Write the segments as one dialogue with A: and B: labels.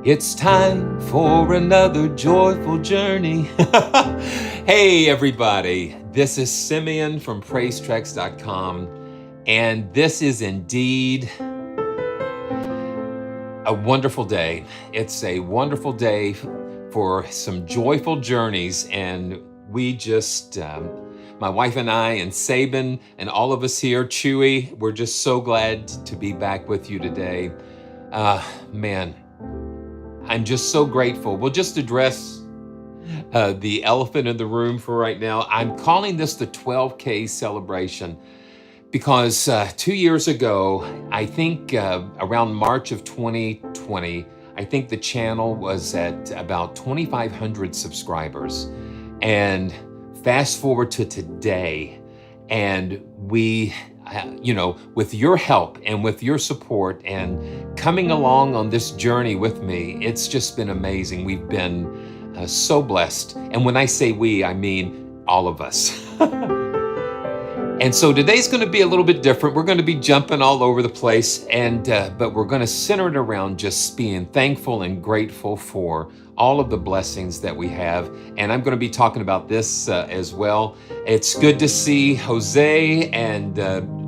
A: It's time for another joyful journey. Hey everybody, this is Simeon from PraiseTracks.com, and this is indeed a wonderful day. It's a wonderful day for some joyful journeys, and we just, my wife and I and Sabin and all of us here, Chewy, we're just so glad to be back with you today. Man, I'm just so grateful. We'll just address the elephant in the room for right now. I'm calling this the 12K celebration because 2 years ago, I think around March of 2020, I think the channel was at about 2,500 subscribers. And fast forward to today, and we, with your help and with your support and coming along on this journey with me, it's just been amazing. We've been so blessed. And when I say we, I mean all of us. And so today's going to be a little bit different. We're going to be jumping all over the place, but we're going to center it around just being thankful and grateful for all of the blessings that we have. And I'm going to be talking about this as well. It's good to see Jose and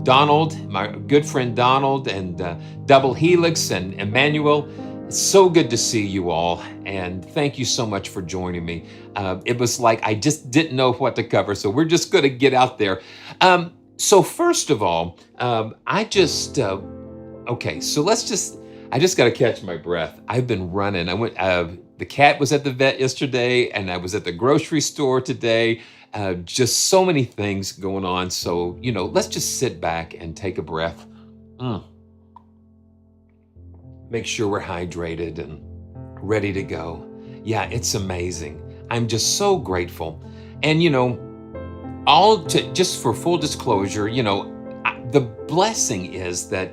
A: Donald, my good friend Donald, and Double Helix and Emmanuel. It's so good to see you all, and thank you so much for joining me. It was like I just didn't know what to cover, so we're just going to get out there. So first of all, I just got to catch my breath. I've been running. I went. The cat was at the vet yesterday, and I was at the grocery store today. Just so many things going on. So let's just sit back and take a breath. Make sure we're hydrated and ready to go. Yeah, it's amazing. I'm just so grateful. And just for full disclosure, the blessing is that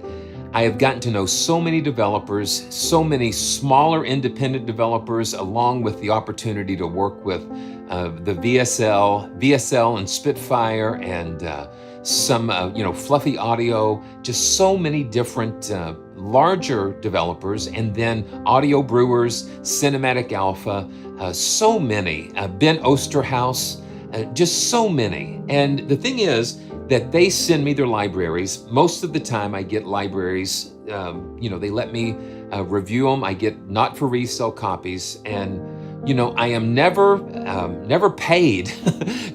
A: I have gotten to know so many developers, so many smaller independent developers, along with the opportunity to work with the VSL and Spitfire and some fluffy audio, just so many different larger developers, and then Audio Brewers, Cinematic Alpha, so many, Ben Osterhaus, just so many. And the thing is that they send me their libraries. Most of the time I get libraries, they let me review them. I get not for resale copies, and I am never paid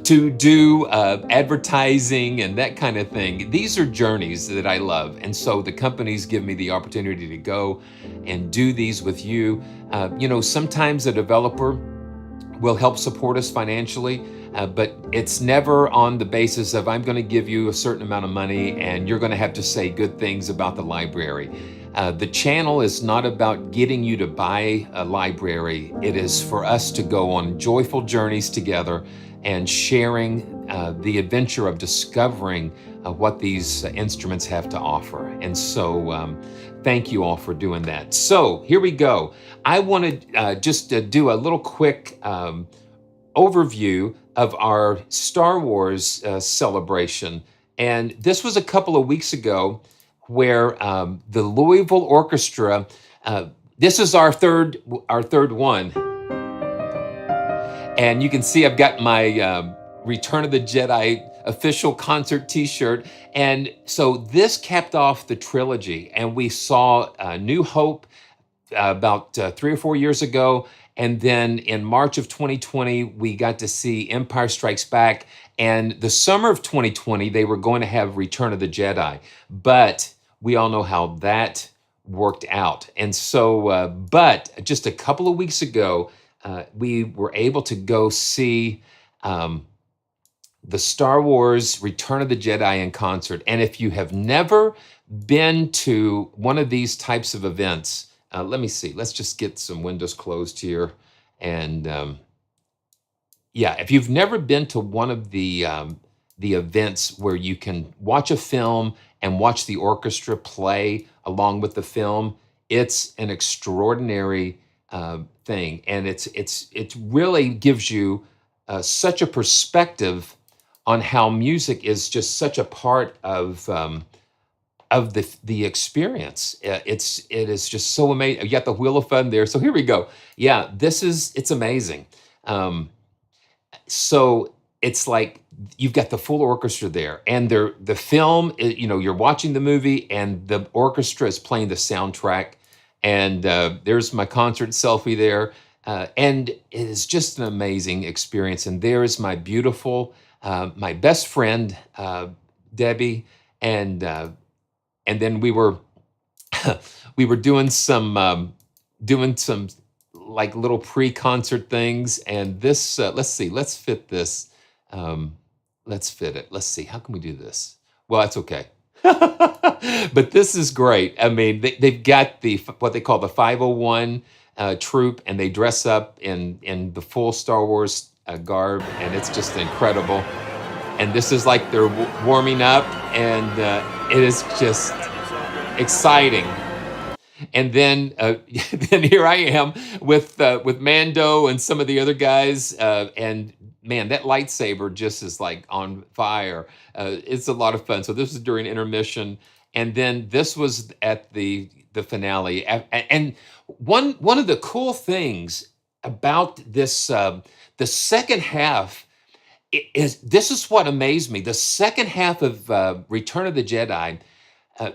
A: to do advertising and that kind of thing. These are journeys that I love. And so the companies give me the opportunity to go and do these with you. Sometimes a developer will help support us financially, but it's never on the basis of I'm going to give you a certain amount of money and you're going to have to say good things about the library. The channel is not about getting you to buy a library. It is for us to go on joyful journeys together and sharing the adventure of discovering what these instruments have to offer. And so thank you all for doing that. So here we go. I want to just do a little quick overview of our Star Wars celebration. And this was a couple of weeks ago, where the Louisville Orchestra, this is our third one. And you can see I've got my Return of the Jedi official concert t-shirt. And so this capped off the trilogy, and we saw New Hope about 3 or 4 years ago. And then in March of 2020, we got to see Empire Strikes Back. And the summer of 2020, they were going to have Return of the Jedi. But we all know how that worked out. And so, but just a couple of weeks ago, we were able to go see the Star Wars Return of the Jedi in concert. And if you have never been to one of these types of events, let me see, let's just get some windows closed here. And if you've never been to one of the events where you can watch a film and watch the orchestra play along with the film, it's an extraordinary thing. And it really gives you such a perspective on how music is just such a part of of the experience. It is just so amazing. You got the Wheel of Fun there. So here we go. Yeah, it's amazing. Um, so it's like you've got the full orchestra there, and the film, you're watching the movie, and the orchestra is playing the soundtrack, and there's my concert selfie there, and it is just an amazing experience. And there is my beautiful, my best friend, Debbie, and then we were we were doing some like little pre-concert things, and this let's see, let's fit this, let's fit it. Let's see, how can we do this? Well, that's okay. But this is great. I mean, they've got what they call the 501 troop, and they dress up in the full Star Wars garb, and it's just incredible. And this is like they're warming up, and it is just exciting. And then then here I am with Mando and some of the other guys, and man, that lightsaber just is like on fire. It's a lot of fun. So this is during intermission, and then this was at the finale. And one of the cool things about this, the second half this is what amazed me. The second half of Return of the Jedi,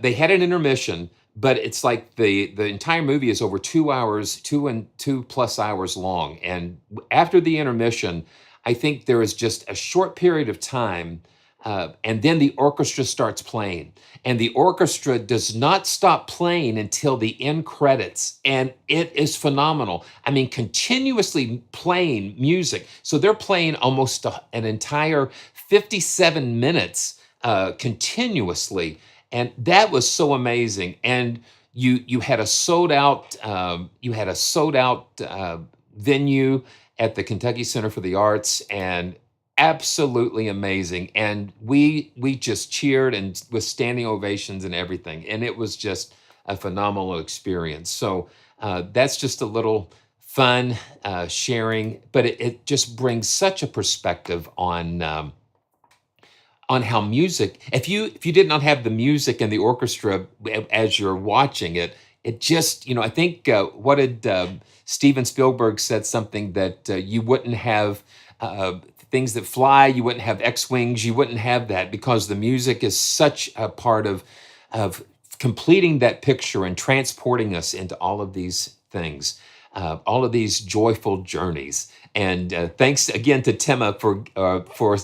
A: they had an intermission, but it's like the entire movie is over 2 hours, 2+ hours long. And after the intermission, I think there is just a short period of time, and then the orchestra starts playing. And the orchestra does not stop playing until the end credits. And it is phenomenal. I mean, continuously playing music. So they're playing almost an entire 57 minutes continuously. And that was so amazing. And you had a sold out venue at the Kentucky Center for the Arts, and absolutely amazing. And we just cheered and with standing ovations and everything. And it was just a phenomenal experience. So that's just a little fun sharing, but it just brings such a perspective on how music, if you did not have the music and the orchestra as you're watching it, it just, I think, what did Steven Spielberg said something that you wouldn't have things that fly, you wouldn't have X-Wings, you wouldn't have that, because the music is such a part of completing that picture and transporting us into all of these things, all of these joyful journeys. And thanks again to Tema for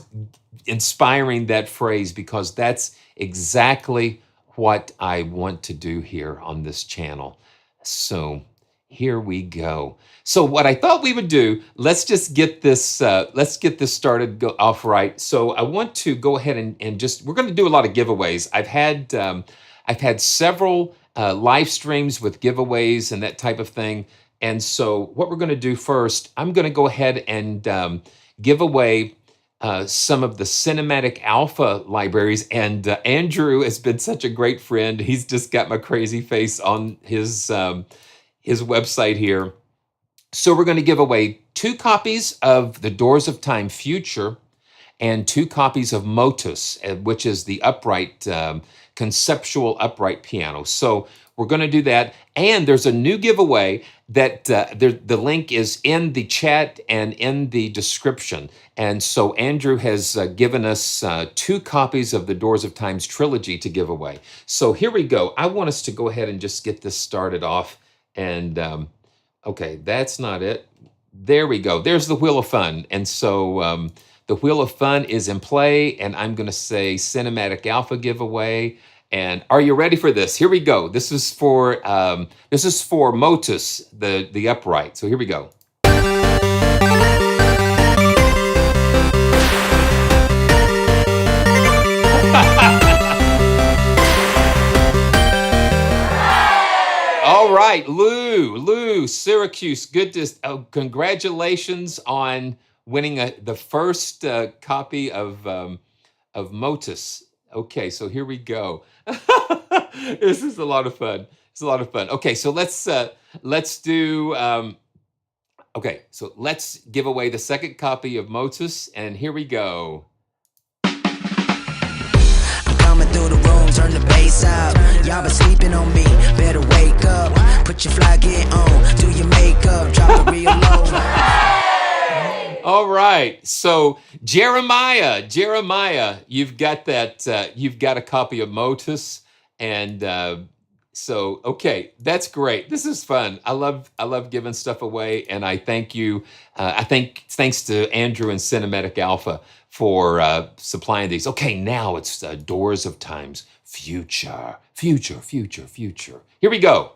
A: inspiring that phrase, because that's exactly what I want to do here on this channel. So here we go. So what I thought we would do, let's just get this started off right. So I want to go ahead and just, we're going to do a lot of giveaways. I've had several live streams with giveaways and that type of thing. And so what we're going to do first, I'm going to go ahead and give away some of the Cinematic Alpha libraries. And Andrew has been such a great friend. He's just got my crazy face on his website here. So we're going to give away 2 copies of The Doors of Time Future and 2 copies of MOTUS, which is the upright, conceptual upright piano. So we're going to do that. And there's a new giveaway that the link is in the chat and in the description. And so Andrew has given us 2 copies of the Doors of Time's Trilogy to give away. So here we go. I want us to go ahead and just get this started off. And okay, that's not it. There we go. There's the Wheel of Fun. And so the Wheel of Fun is in play, and I'm going to say Cinematic Alpha giveaway. And are you ready for this? Here we go. This is for MOTUS, the upright. So here we go. All right, Lou, Syracuse. Congratulations on winning the first copy of MOTUS. Okay, so here we go. This is a lot of fun. It's a lot of fun. Okay, so let's do. Okay, so let's give away the second copy of MOTUS, and here we go.
B: I'm coming through the room, turn the bass up.
A: right. So Jeremiah, you've got that. You've got a copy of MOTUS, and so okay, that's great. This is fun. I love giving stuff away, and I thank you. I think thanks to Andrew and Cinematic Alpha for supplying these. Okay, now it's Doors of Time's future. Here we go.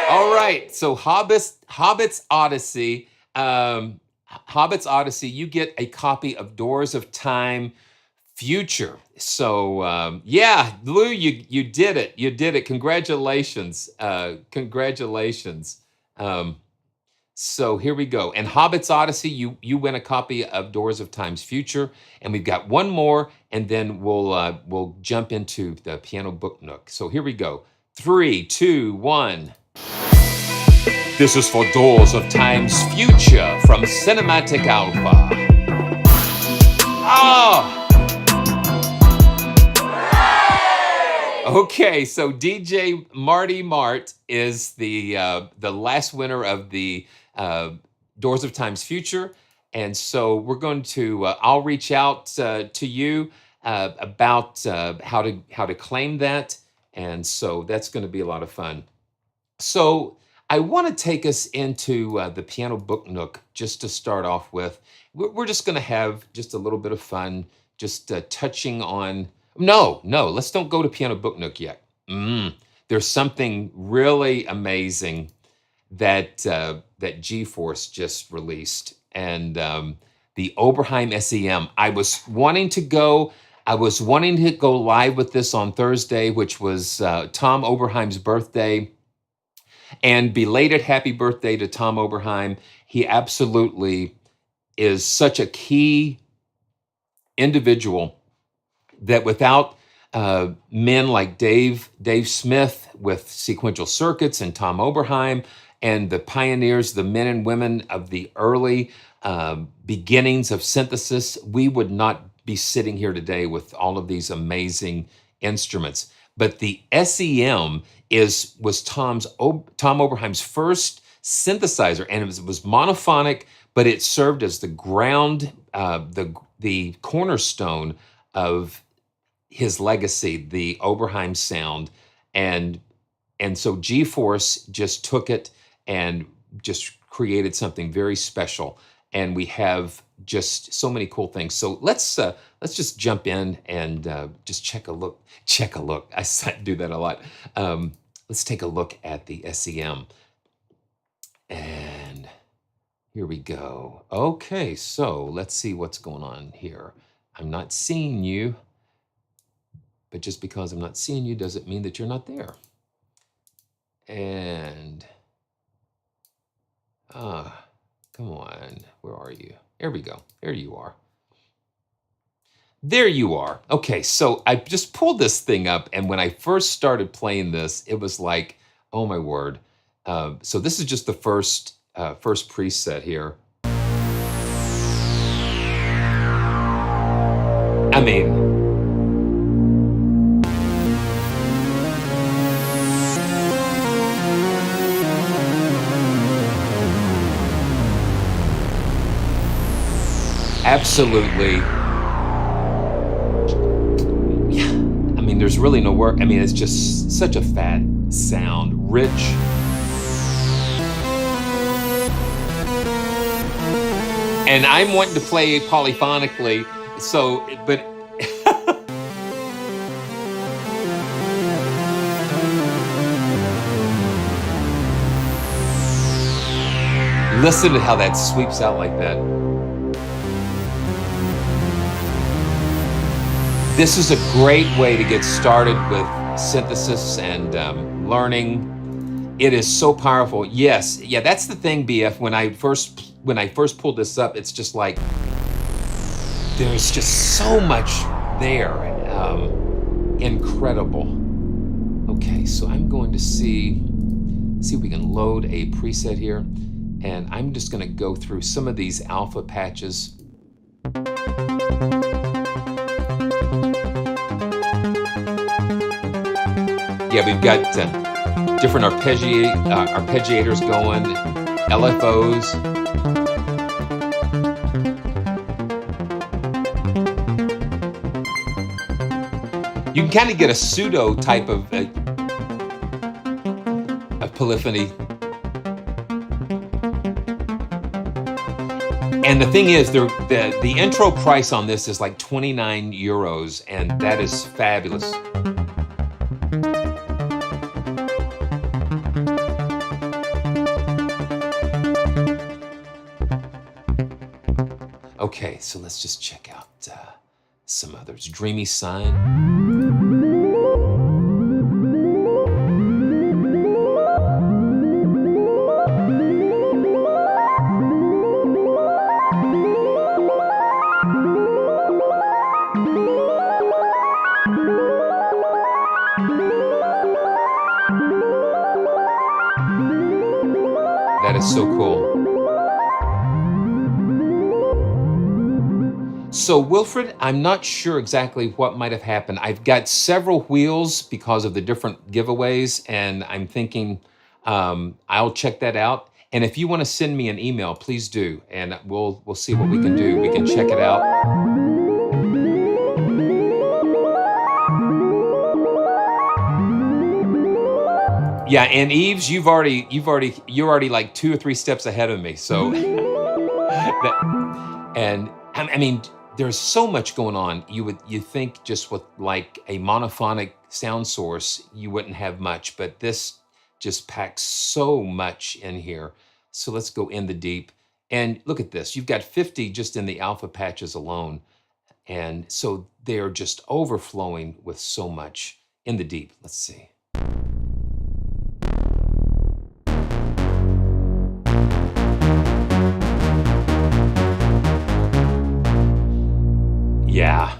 A: All right, so Hobbit's Odyssey. Hobbit's Odyssey, you get a copy of Doors of Time Future. So yeah, Lou, you did it. You did it. Congratulations. Congratulations. So here we go. And Hobbit's Odyssey, you win a copy of Doors of Time's Future. And we've got one more, and then we'll jump into the Pianobook Nook. So here we go. 3, 2, 1. This is for Doors of Time's Future from Cinematic Alpha. Oh! Okay, so DJ Marty Mart is the last winner of the Doors of Time's Future, and so we're going to I'll reach out to you about how to claim that, and so that's going to be a lot of fun. So I want to take us into the Pianobook Nook just to start off with. We're just going to have just a little bit of fun, just touching on. No, let's don't go to Pianobook Nook yet. There's something really amazing that GForce just released, and the Oberheim SEM. I was wanting to go live with this on Thursday, which was Tom Oberheim's birthday. And belated happy birthday to Tom Oberheim. He absolutely is such a key individual that without men like Dave Smith with sequential circuits and Tom Oberheim and the pioneers, the men and women of the early beginnings of synthesis, we would not be sitting here today with all of these amazing instruments. But the SEM was Tom Oberheim's first synthesizer, and it was monophonic, but it served as the ground, the cornerstone of his legacy, the Oberheim sound, and so GForce just took it and just created something very special, and we have just so many cool things. So let's just jump in and just check a look. I do that a lot. Let's take a look at the SEM. And here we go. Okay, so let's see what's going on here. I'm not seeing you, but just because I'm not seeing you doesn't mean that you're not there. And, come on, where are you? There we go, there you are. There you are. Okay, so I just pulled this thing up, and when I first started playing this, it was like, oh my word. So this is just the first preset here. I mean, absolutely. Yeah, I mean, there's really no work. I mean, it's just such a fat sound, rich. And I'm wanting to play polyphonically, so, but. Listen to how that sweeps out like that. This is a great way to get started with synthesis and learning. It is so powerful. Yes, yeah, that's the thing, BF. When I first pulled this up, it's just like there's just so much there. Incredible. Okay, so I'm going to see if we can load a preset here, and I'm just going to go through some of these alpha patches. Yeah, we've got different arpeggiators going, LFOs. You can kind of get a pseudo type of polyphony. And the thing is, the intro price on this is like 29 euros, and that is fabulous. Okay, so let's just check out some others. Dreamy Sign. That is so cool. So Wilfred, I'm not sure exactly what might have happened. I've got several wheels because of the different giveaways, and I'm thinking I'll check that out. And if you want to send me an email, please do, and we'll see what we can do. We can check it out. Yeah, and Eves, you're already like 2 or 3 steps ahead of me. So, I mean, there's so much going on. You think just with like a monophonic sound source, you wouldn't have much, but this just packs so much in here. So let's go in the deep. And look at this. You've got 50 just in the alpha patches alone. And so they're just overflowing with so much in the deep. Let's see. Yeah.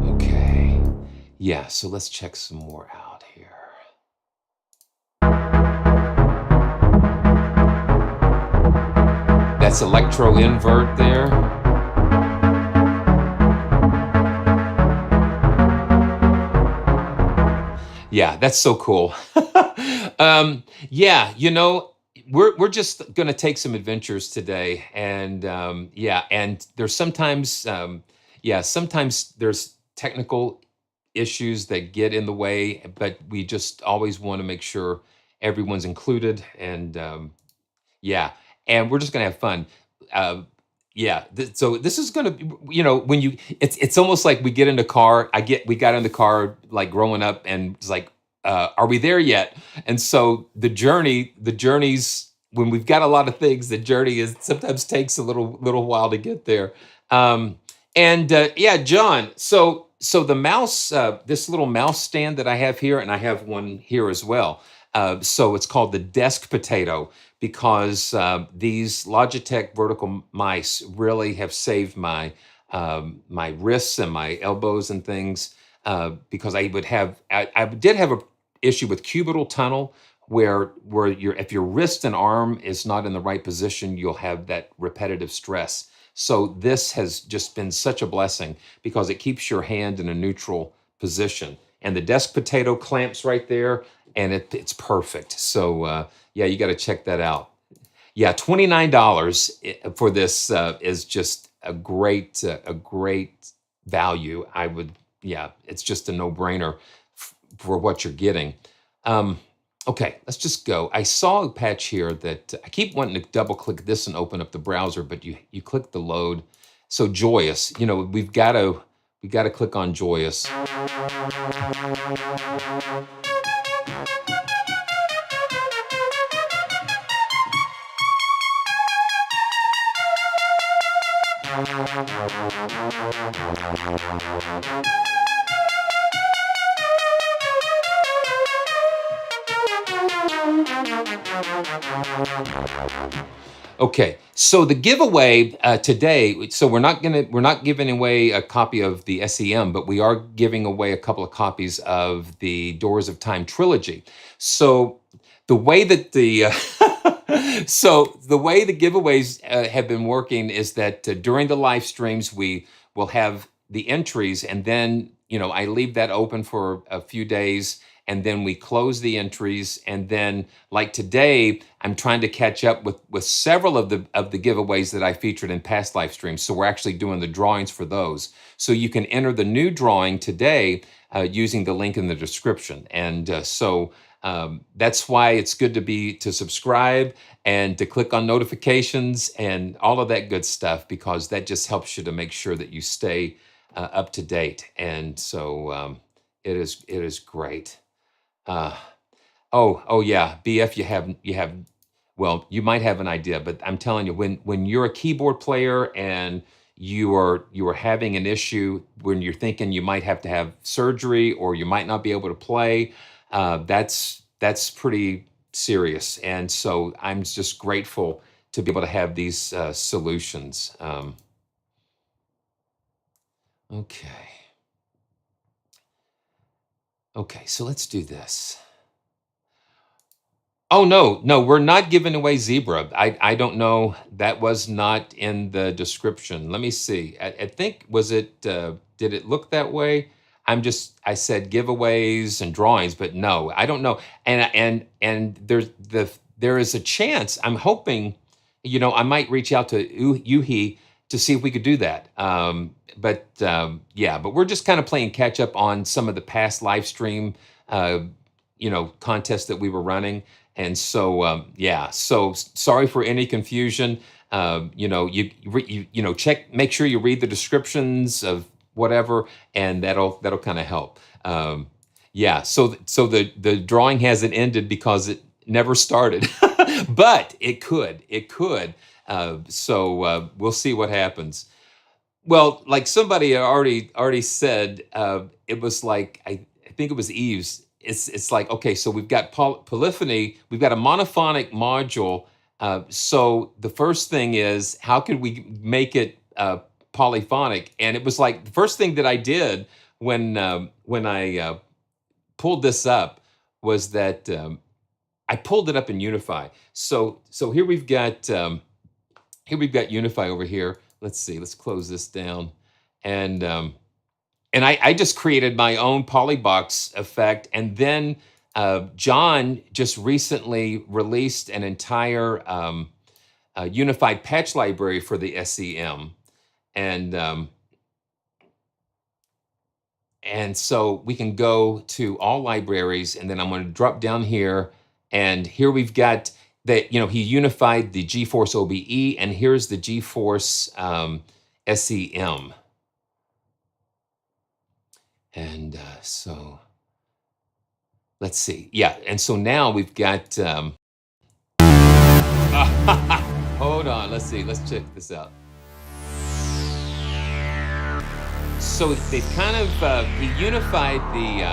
A: Okay. Yeah, so let's check some more out here. That's electro invert there. Yeah, that's so cool. Yeah, you know, we're just gonna take some adventures today, and yeah, and there's sometimes sometimes there's technical issues that get in the way, but we just always want to make sure everyone's included, and yeah, and we're just gonna have fun. Uh, yeah, so this is gonna, you know, when it's almost like we get in the car. We got in the car like growing up, and it's like, are we there yet? And so the journeys when we've got a lot of things, the journey is sometimes takes a little while to get there. And yeah, John. So the mouse, this little mouse stand that I have here, and I have one here as well. So it's called the desk potato because these Logitech vertical mice really have saved my my wrists and my elbows and things because I did have a issue with cubital tunnel where if your wrist and arm is not in the right position, you'll have that repetitive stress. So this has just been such a blessing because it keeps your hand in a neutral position. And the desk potato clamps right there, and it's perfect. So yeah, you got to check that out. Yeah, $29 for this is just a great value. Yeah, it's just a no-brainer for what you're getting. Okay, let's just go. I saw a patch here that I keep wanting to double-click this and open up the browser, but you click the load. So Joyous, you know, we got to click on Joyous. Okay, so the giveaway today. So we're not giving away a copy of the SEM, but we are giving away a couple of copies of the Doors of Time trilogy. So the way that the so the way the giveaways have been working is that during the live streams we will have the entries, and then I leave that open for a few days, and then we close the entries, and then like today I'm trying to catch up with several of the giveaways that I featured in past live streams. So we're actually doing the drawings for those. So you can enter the new drawing today using the link in the description. And that's why it's good to subscribe and to click on notifications and all of that good stuff, because that just helps you to make sure that you stay up to date. And so it is great. Oh yeah, BF, you have well, you might have an idea, but I'm telling you, when you're a keyboard player and you are having an issue, when you're thinking you might have to have surgery or you might not be able to play, that's pretty serious. And so I'm just grateful to be able to have these solutions. Okay. Okay, so let's do this. Oh, no, we're not giving away Zebra. I don't know. That was not in the description. Let me see. I think, did it look that way? I said giveaways and drawings, but no, I don't know. And there is a chance, I'm hoping, I might reach out to Yuhi to see if we could do that. Yeah, but we're just kind of playing catch up on some of the past live stream, contests that we were running. And so, yeah, so sorry for any confusion. Check, make sure you read the descriptions of whatever, and that'll kind of help. Yeah, so the drawing hasn't ended because it never started, but it could. So we'll see what happens. Well, like somebody already said, it was like I think it was Eve's. It's like, okay, so we've got polyphony, we've got a monophonic module. So the first thing is, how could we make it polyphonic? And it was like the first thing that I did when I pulled this up was that I pulled it up in Unify. So here we've got Unify over here. Let's see. Let's close this down, and I just created my own polybox effect, and then John just recently released an entire unified patch library for the SEM, and so we can go to all libraries, and then I'm going to drop down here, and here we've got that. He unified the GForce OBE, and here's the GForce SEM. And so let's see. Yeah, and so now we've got hold on, let's see, let's check this out. So they've kind of he unified the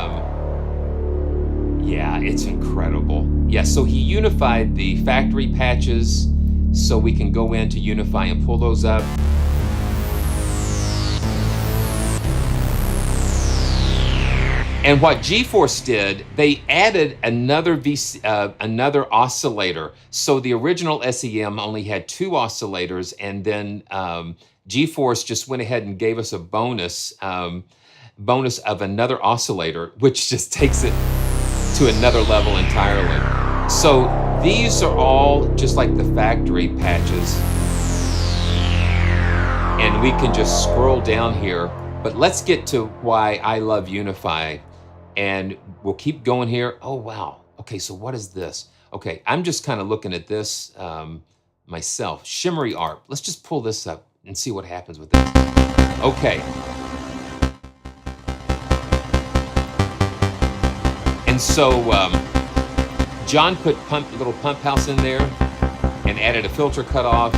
A: yeah, it's incredible. Yeah, so he unified the factory patches, so we can go into Unify and pull those up. And what GForce did, they added another another oscillator. So the original SEM only had 2 oscillators, and then GForce just went ahead and gave us a bonus of another oscillator, which just takes it to another level entirely. So these are all just like the factory patches, and we can just scroll down here. But let's get to why I love Unify. And we'll keep going here. Oh, wow. Okay, so what is this? Okay, I'm just kind of looking at this myself. Shimmery ARP. Let's just pull this up and see what happens with this. Okay. And so John put a little pump house in there and added a filter cutoff.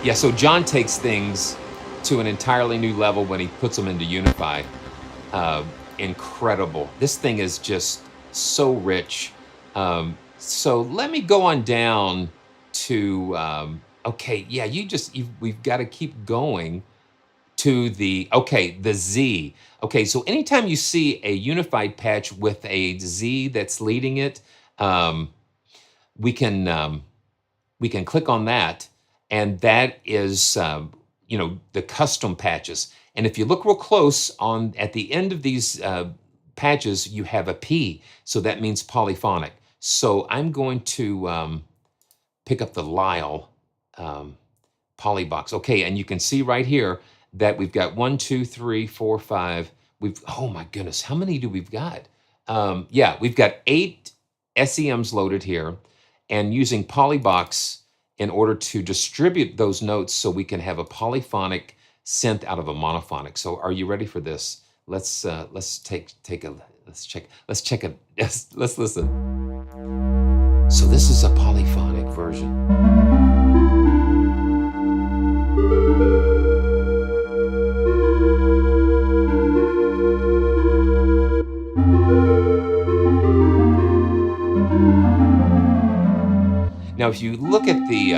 A: Yeah, so John takes things to an entirely new level when he puts them into Unify. Incredible. This thing is just so rich. So let me go on down to, okay, yeah, we've got to keep going to the Z. Okay, so anytime you see a unified patch with a Z that's leading it, um, we can click on that, and that is the custom patches. And if you look real close at the end of these patches, you have a P, so that means polyphonic. So I'm going to pick up the Lyle polybox. Okay, and you can see right here that we've got 1, 2, 3, 4, 5. Oh my goodness, how many do we've got? Yeah, we've got 8 SEMs loaded here, and using polybox in order to distribute those notes so we can have a polyphonic synth out of a monophonic. So are you ready for this? Let's check it. Let's listen. So this is a polyphonic version. Now, if you look at the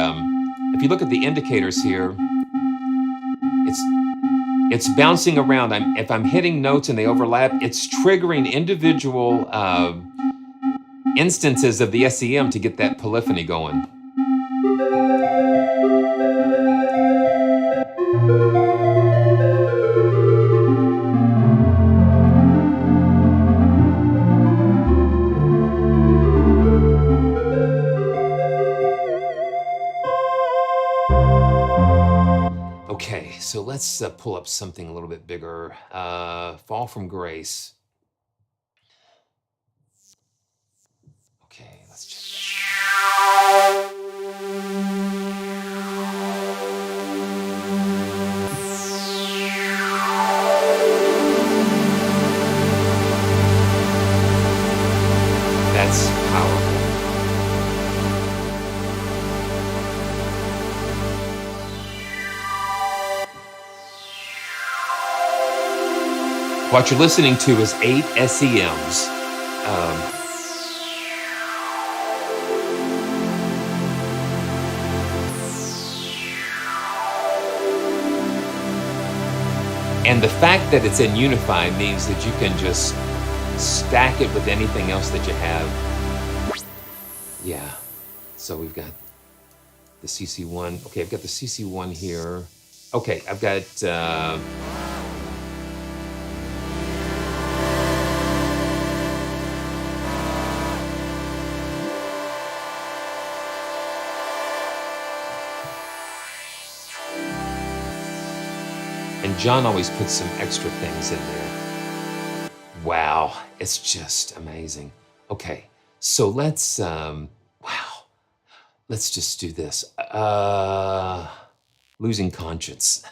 A: indicators here, it's bouncing around. If I'm hitting notes and they overlap, it's triggering individual instances of the SEM to get that polyphony going. Okay, so let's pull up something a little bit bigger. Fall from Grace. Okay, let's check that. That's powerful. What you're listening to is 8 SEMs. And the fact that it's in Unify means that you can just stack it with anything else that you have. Yeah, so we've got the CC1. Okay, I've got the CC1 here. Okay, I've got... And John always puts some extra things in there. Wow, it's just amazing. Okay, so let's, wow, let's just do this. Losing Conscience.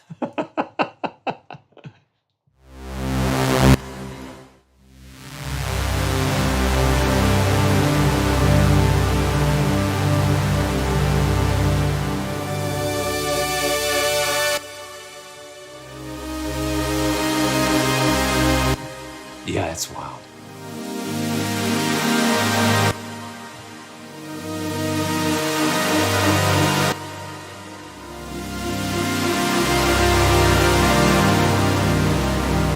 A: Yeah, it's wild.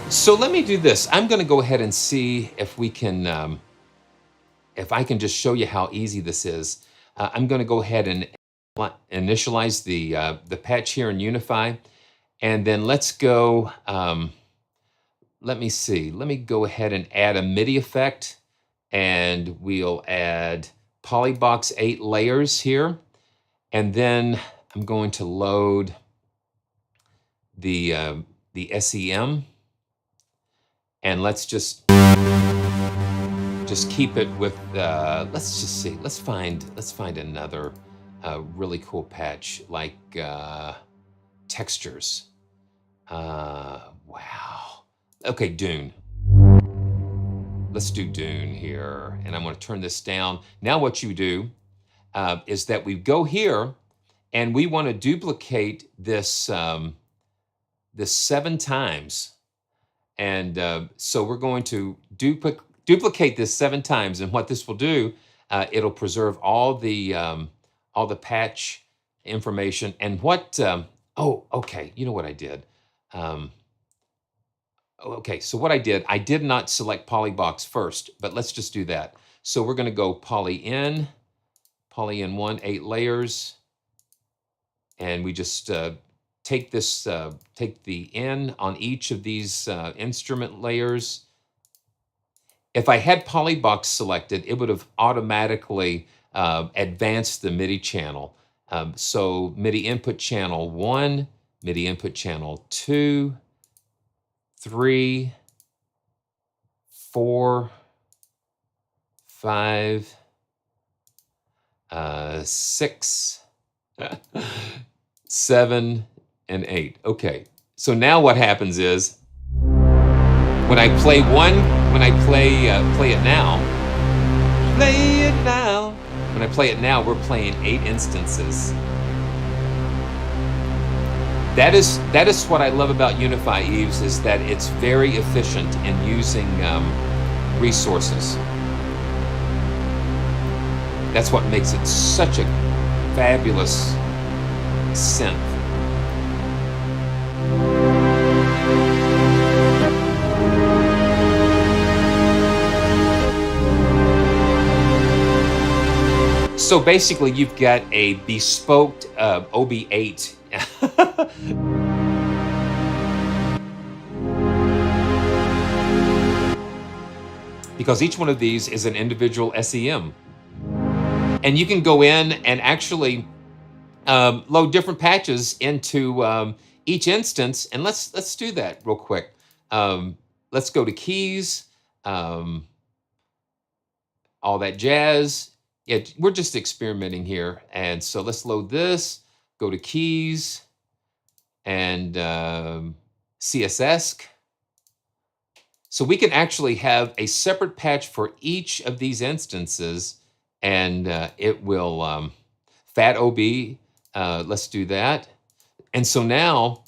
A: So let me do this. I'm going to go ahead and see if we can, if I can just show you how easy this is. I'm going to go ahead and initialize the patch here in Unify, and then let's go. Let me see. Let me go ahead and add a MIDI effect, and we'll add Polybox 8 layers here. And then I'm going to load the SEM, and let's just keep it with. Let's just see. Let's find another really cool patch like textures. Wow. Okay, Dune. Let's do Dune here, and I'm going to turn this down. Now what you do is that we go here, and we want to duplicate this this 7 times. And so we're going to duplicate this 7 times, and what this will do it'll preserve all the patch information. And what? Oh, okay. You know what I did? Okay, so what I did not select polybox first, but let's just do that. So we're going to go poly in 1, 8 layers, and we just take this, take the N on each of these instrument layers. If I had polybox selected, it would have automatically advanced the MIDI channel. So MIDI input channel 1, MIDI input channel 2, 3, 4, 5, 6, 7, and 8. Okay, so now what happens is when I play when I play it now, when I play it now, we're playing 8 instances. That is what I love about Unify, Eves, is that it's very efficient in using resources. That's what makes it such a fabulous synth. So basically, you've got a bespoke OB8. Because each one of these is an individual SEM. And you can go in and actually load different patches into each instance. And let's do that real quick. Let's go to keys, all that jazz. Yeah, we're just experimenting here. And so let's load this, go to keys and CSS. So we can actually have a separate patch for each of these instances, and it will, fat OB, let's do that. And so now,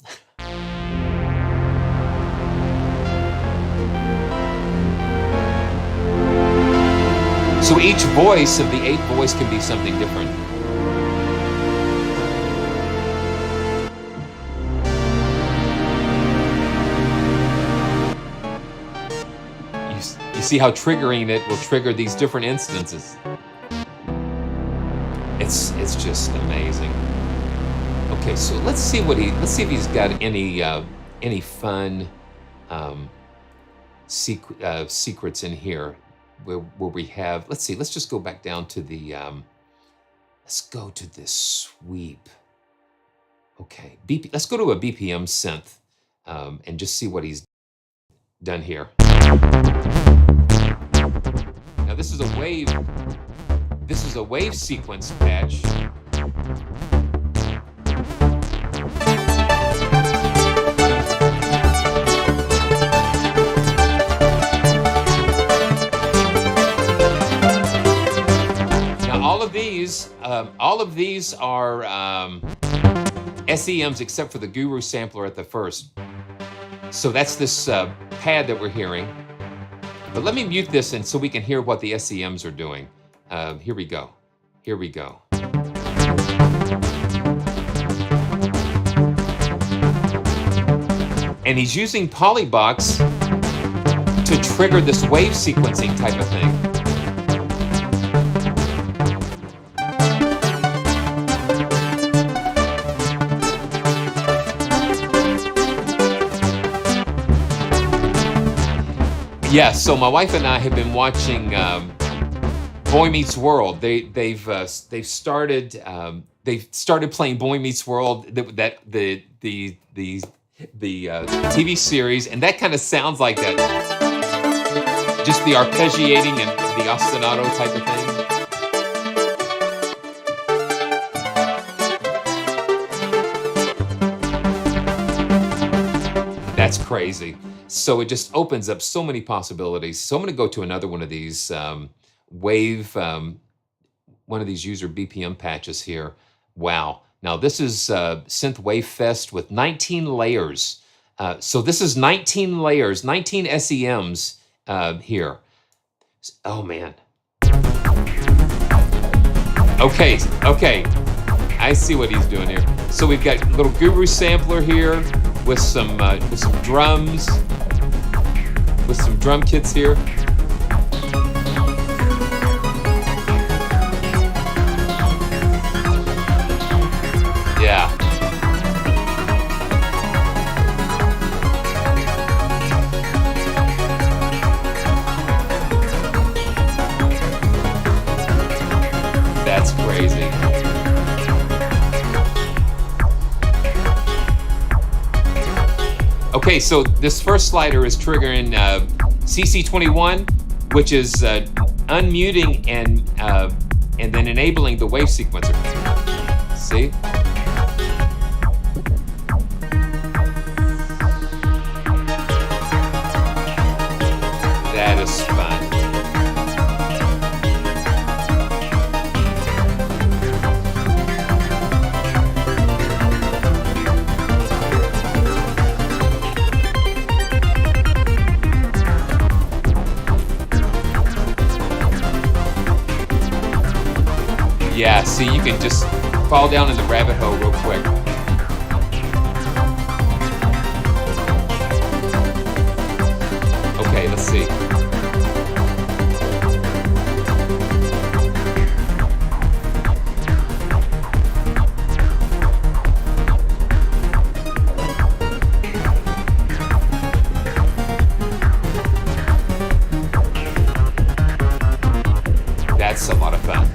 A: so each voice of the 8 voice can be something different. You see how triggering it will trigger these different instances. It's just amazing. Okay, so let's see if he's got any fun secrets in here where we have. Let's see. Let's just go back down to the. Let's go to this sweep. Okay, let's go to a BPM synth and just see what he's done here. Now this is a wave. This is a wave sequence patch. Now all of these are SEMs except for the Guru sampler at the first. So that's this pad that we're hearing. But let me mute this and so we can hear what the SEMs are doing. Here we go. Here we go. And he's using Polybox to trigger this wave sequencing type of thing. Yeah, so my wife and I have been watching Boy Meets World. They've started playing Boy Meets World, the TV series, and that kind of sounds like that. Just the arpeggiating and the ostinato type of thing. That's crazy. So it just opens up so many possibilities. So I'm going to go to another one of these wave, one of these user BPM patches here. Wow. Now this is Synth Wave Fest with 19 layers. So this is 19 layers, 19 SEMs here. Oh man. Okay, okay. I see what he's doing here. So we've got a little Guru sampler here with some drums, with some drum kits here. Yeah. That's crazy. Okay, so this first slider is triggering CC21, which is unmuting and then enabling the wave sequencer. See? That is fun. Yeah, see, you can just fall down in the rabbit hole real quick. Okay, let's see. That's a lot of fun.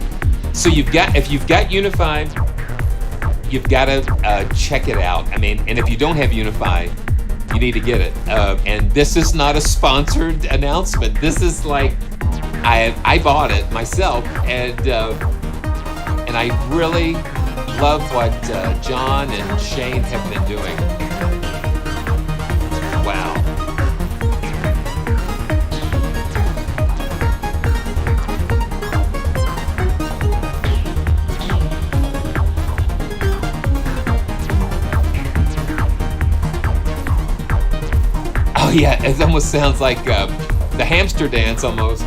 A: So if you've got Unify, you've got to check it out. I mean, and if you don't have Unify, you need to get it. And this is not a sponsored announcement. This is like, I bought it myself, and I really love what John and Shane have been doing. Wow. Oh yeah, it almost sounds like the hamster dance almost.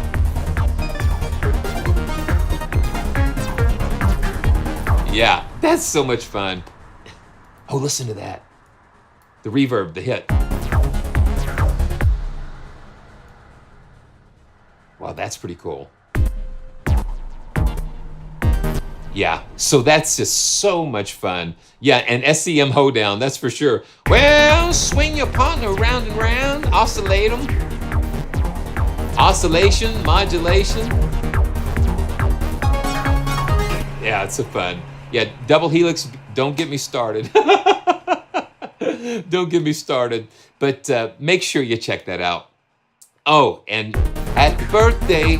A: Yeah, that's so much fun. Oh, listen to that. The reverb, the hit. Wow, that's pretty cool. Yeah, so that's just so much fun. Yeah, and SEM hoedown, that's for sure. Well, swing your partner round and round, oscillate them. Oscillation, modulation. Yeah, it's so fun. Yeah, double helix, don't get me started. Don't get me started. But make sure you check that out. Oh, and happy birthday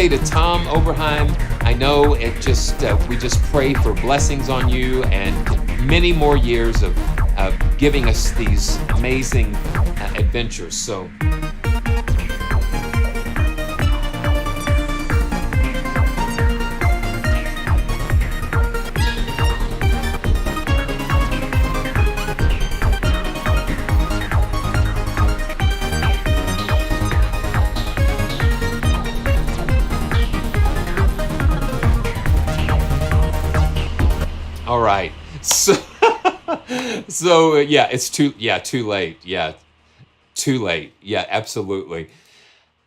A: to Tom Oberheim. I know it just we just pray for blessings on you and many more years of giving us these amazing adventures. So all right. So yeah, it's too late. Yeah, too late. Yeah, absolutely.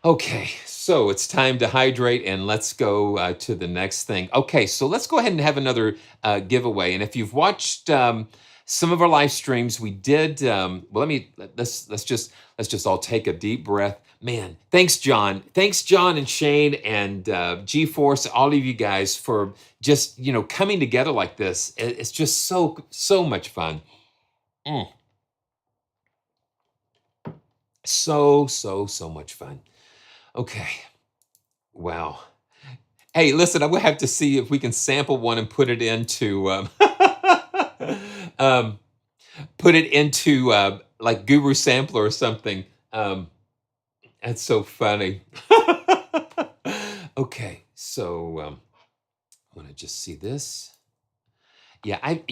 A: Okay, so it's time to hydrate and let's go to the next thing. Okay, so let's go ahead and have another giveaway. And if you've watched some of our live streams, we did. Well, let's just all take a deep breath. Man, thanks, John. Thanks, John and Shane and GForce, all of you guys for just coming together like this. It's just so much fun. So much fun. Okay. Wow. Hey, listen, I'm gonna have to see if we can sample one and put it into like Guru Sampler or something. That's so funny. Okay, so I want to just see this. Yeah, a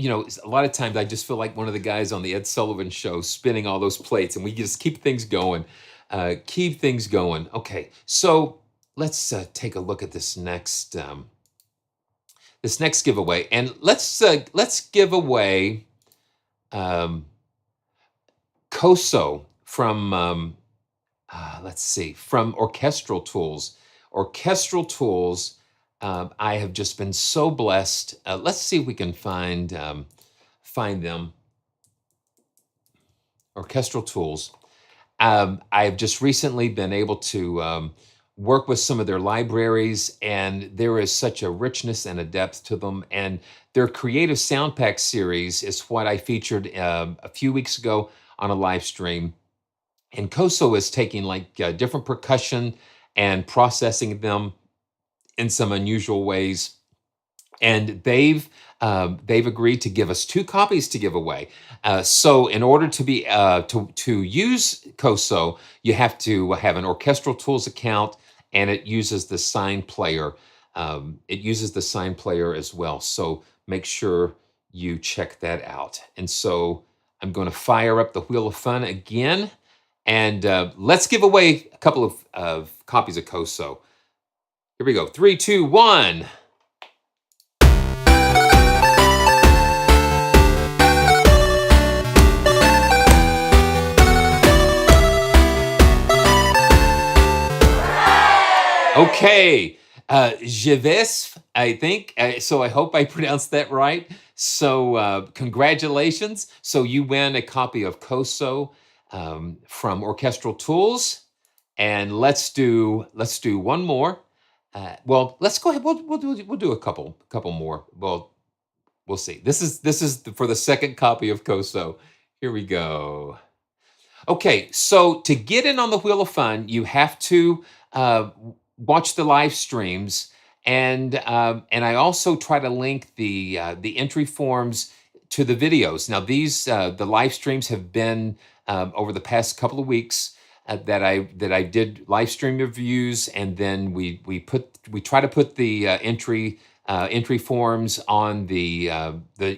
A: lot of times I just feel like one of the guys on the Ed Sullivan Show spinning all those plates, and we just keep things going. Okay, so let's take a look at this next this next giveaway, and let's give away KHOSSO from let's see, from Orchestral Tools. Orchestral Tools. I have just been so blessed. Let's see if we can find them. Orchestral Tools. I've just recently been able to work with some of their libraries, and there is such a richness and a depth to them. And their Creative Sound Pack series is what I featured a few weeks ago on a live stream. And KHOSSO is taking like different percussion and processing them in some unusual ways. And they've agreed to give us 2 copies to give away. So in order to be to use KHOSSO, you have to have an Orchestral Tools account, and it uses the sign player. It uses the sign player as well. So make sure you check that out. And so I'm going to fire up the Wheel of Fun again, and let's give away a couple of copies of KHOSSO. Here we go. 3, 2, 1. Okay, GForce, I think. So I hope I pronounced that right. So congratulations. So you win a copy of KHOSSO from Orchestral Tools, and let's do one more. Well, let's go ahead. We'll do a couple more. Well, we'll see. This is for the second copy of KHOSSO. Here we go. Okay, so to get in on the Wheel of Fun, you have to watch the live streams, and I also try to link the entry forms to the videos. Now, these the live streams have been over the past couple of weeks that I did live stream reviews, and then we try to put the entry forms on the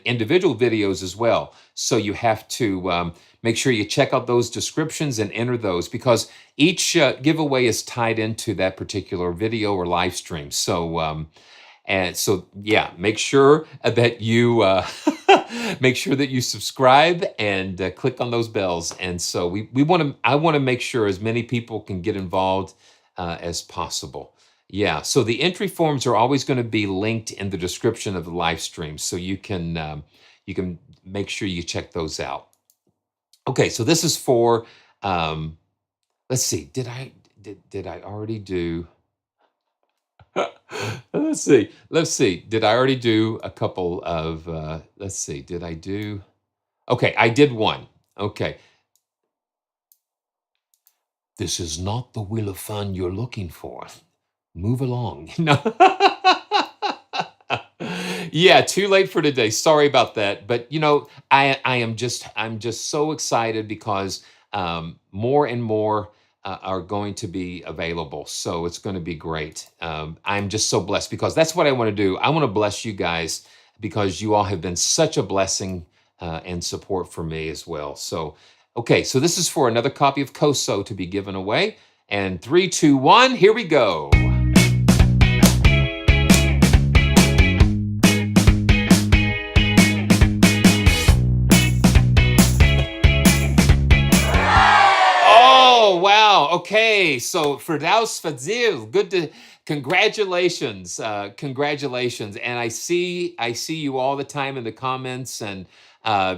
A: individual videos as well. So you have to make sure you check out those descriptions and enter those, because each giveaway is tied into that particular video or live stream. So and so, yeah, make sure that you make sure that you subscribe and click on those bells. And so I want to make sure as many people can get involved as possible. Yeah, so the entry forms are always going to be linked in the description of the live stream, so you can make sure you check those out. Okay, so this is for let's see, did I already do? Let's see. Did I already do a couple of? Let's see. Did I do? Okay, I did one. Okay. This is not the Wheel of Fun you're looking for. Move along. No. Yeah, too late for today. Sorry about that. But you know, I'm just so excited because more and more are going to be available. So it's going to be great. I'm just so blessed because that's what I want to do. I want to bless you guys because you all have been such a blessing and support for me as well. So, okay, so this is for another copy of KHOSSO to be given away. And 3, 2, 1, here we go. Wow. Okay. So Firdaus Fazil, congratulations. Congratulations. And I see you all the time in the comments and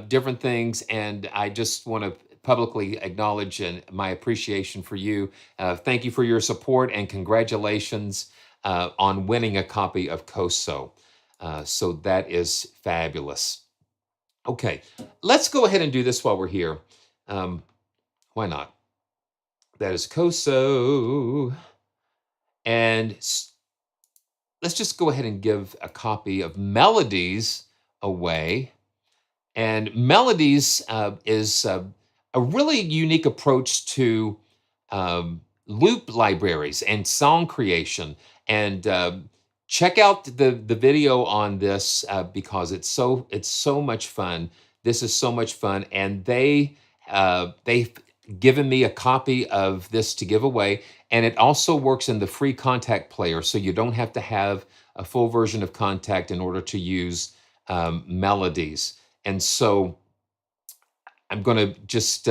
A: different things. And I just want to publicly acknowledge my appreciation for you. Thank you for your support and congratulations on winning a copy of KHOSSO. So that is fabulous. Okay. Let's go ahead and do this while we're here. Why not? That is KHOSSO. And let's just go ahead and give a copy of MELODIES away. And MELODIES is a really unique approach to loop libraries and song creation. And check out the video on this because it's so much fun. This is so much fun. And they given me a copy of this to give away, and it also works in the free Contact player, so you don't have to have a full version of Contact in order to use Melodies. And so I'm going to just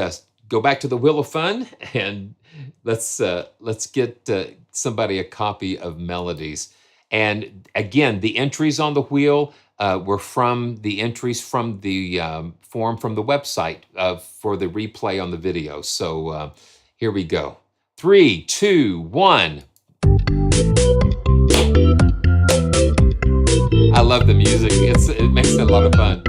A: go back to the Wheel of Fun, and let's get somebody a copy of Melodies. And again, the entries on the wheel were from the entries from the form from the website for the replay on the video. So here we go. 3, 2, 1. I love the music. It makes it a lot of fun.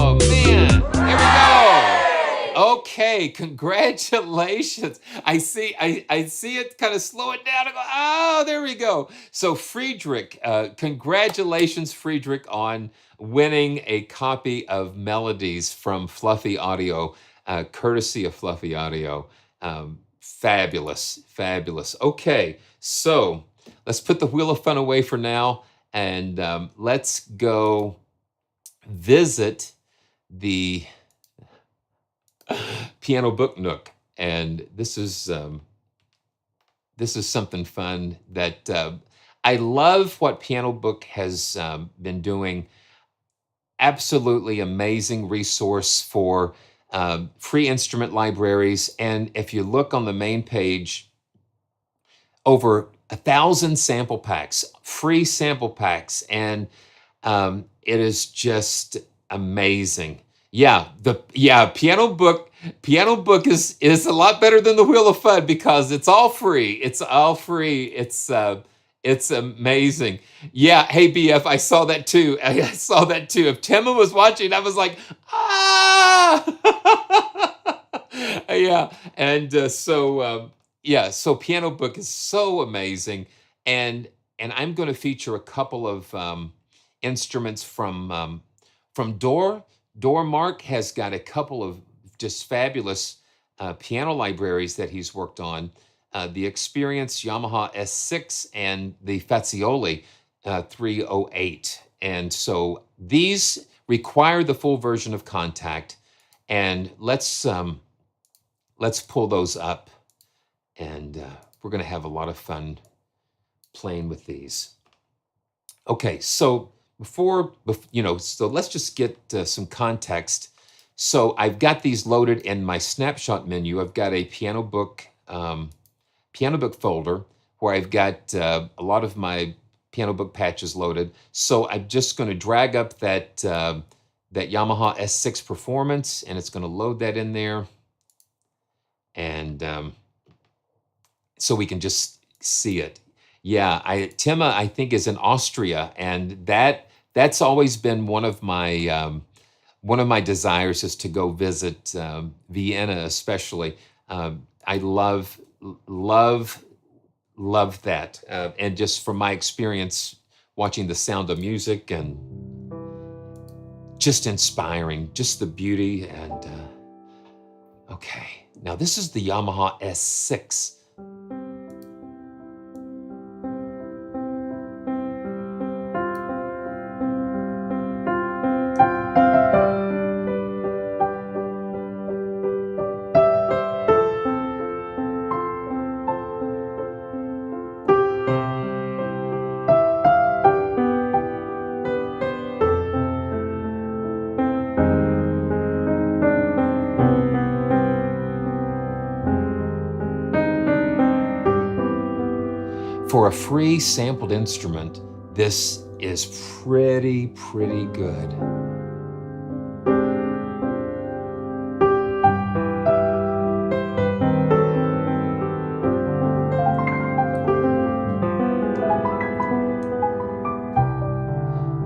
A: Oh man! Here we go. Okay, congratulations. I see it kind of slow it down and go, oh, there we go. So Friedrich, congratulations, Friedrich, on winning a copy of Melodies from Fluffy Audio, courtesy of Fluffy Audio. Fabulous, fabulous. Okay, so let's put the Wheel of Fun away for now, and let's go visit the Pianobook Nook. And this is something fun that I love what Pianobook has been doing. Absolutely amazing resource for free instrument libraries. And if you look on the main page, over 1,000 sample packs, free sample packs, and it is just amazing. Pianobook is a lot better than the Wheel of Fun because it's all free. It's all free. It's amazing. Yeah, hey BF, I saw that too. I saw that too. If Timma was watching, I was like, ah, yeah, and so Pianobook is so amazing, and I'm going to feature a couple of instruments from Door. Mark has got a couple of just fabulous piano libraries that he's worked on. The Experience Yamaha S6 and the Fazioli 308. And so these require the full version of Contact. And let's pull those up, and we're going to have a lot of fun playing with these. Okay, so so let's just get some context. So I've got these loaded in my snapshot menu. I've got a Pianobook folder where I've got a lot of my Pianobook patches loaded. So I'm just going to drag up that Yamaha S6 Performance, and it's going to load that in there. And so we can just see it. Yeah, Timma, I think, is in Austria, and that's always been one of my desires, is to go visit Vienna, especially. I love that, and just from my experience watching The Sound of Music, and just inspiring, just the beauty. And okay, now this is the Yamaha S6. For a free sampled instrument, this is pretty good.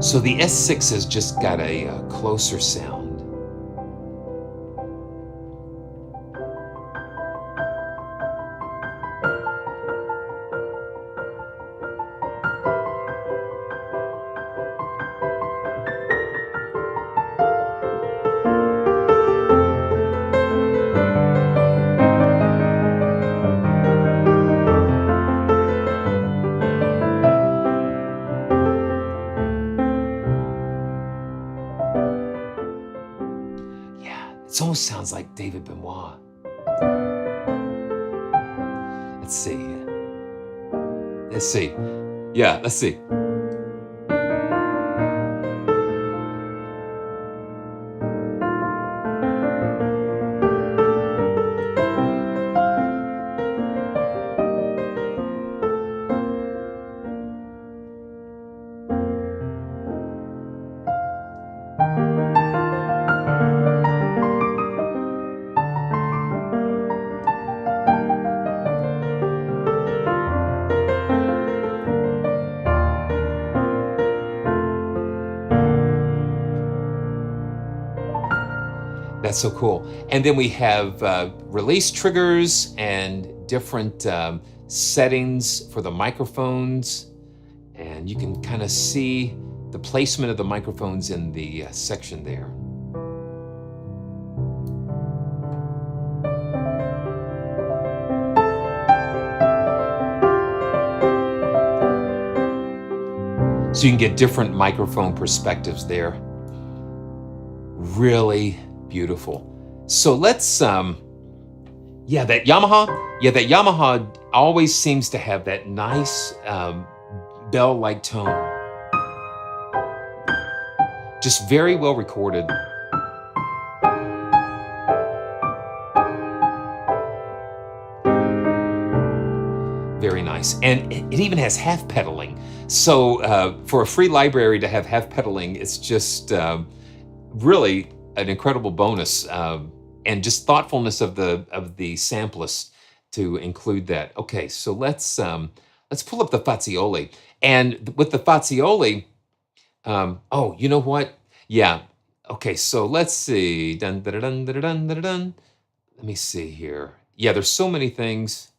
A: So the S6 has just got a closer sound. almost sounds like David Benoit. Let's see. Let's see. Yeah, let's see. That's so cool. And then we have release triggers and different settings for the microphones. And you can kind of see the placement of the microphones in the section there. So you can get different microphone perspectives there. Really beautiful. So let's, yeah, that Yamaha always seems to have that nice bell-like tone. Just very well recorded. Very nice. And it even has half pedaling. So for a free library to have half pedaling, it's just really an incredible bonus, and just thoughtfulness of the samplist to include that. Okay, so let's pull up the Fazioli. And with the Fazioli, oh, you know what? Yeah. Okay, so let's see. Dun, dun, dun, dun, dun, dun, dun. Let me see here. Yeah, there's so many things.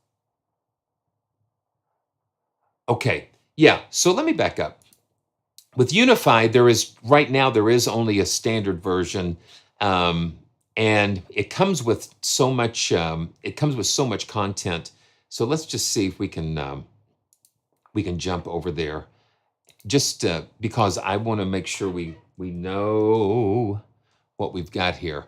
A: Okay, yeah, so let me back up. With Unify, right now there is only a standard version, and it comes with so much. It comes with so much content. So let's just see if we can jump over there, just because I want to make sure we know what we've got here.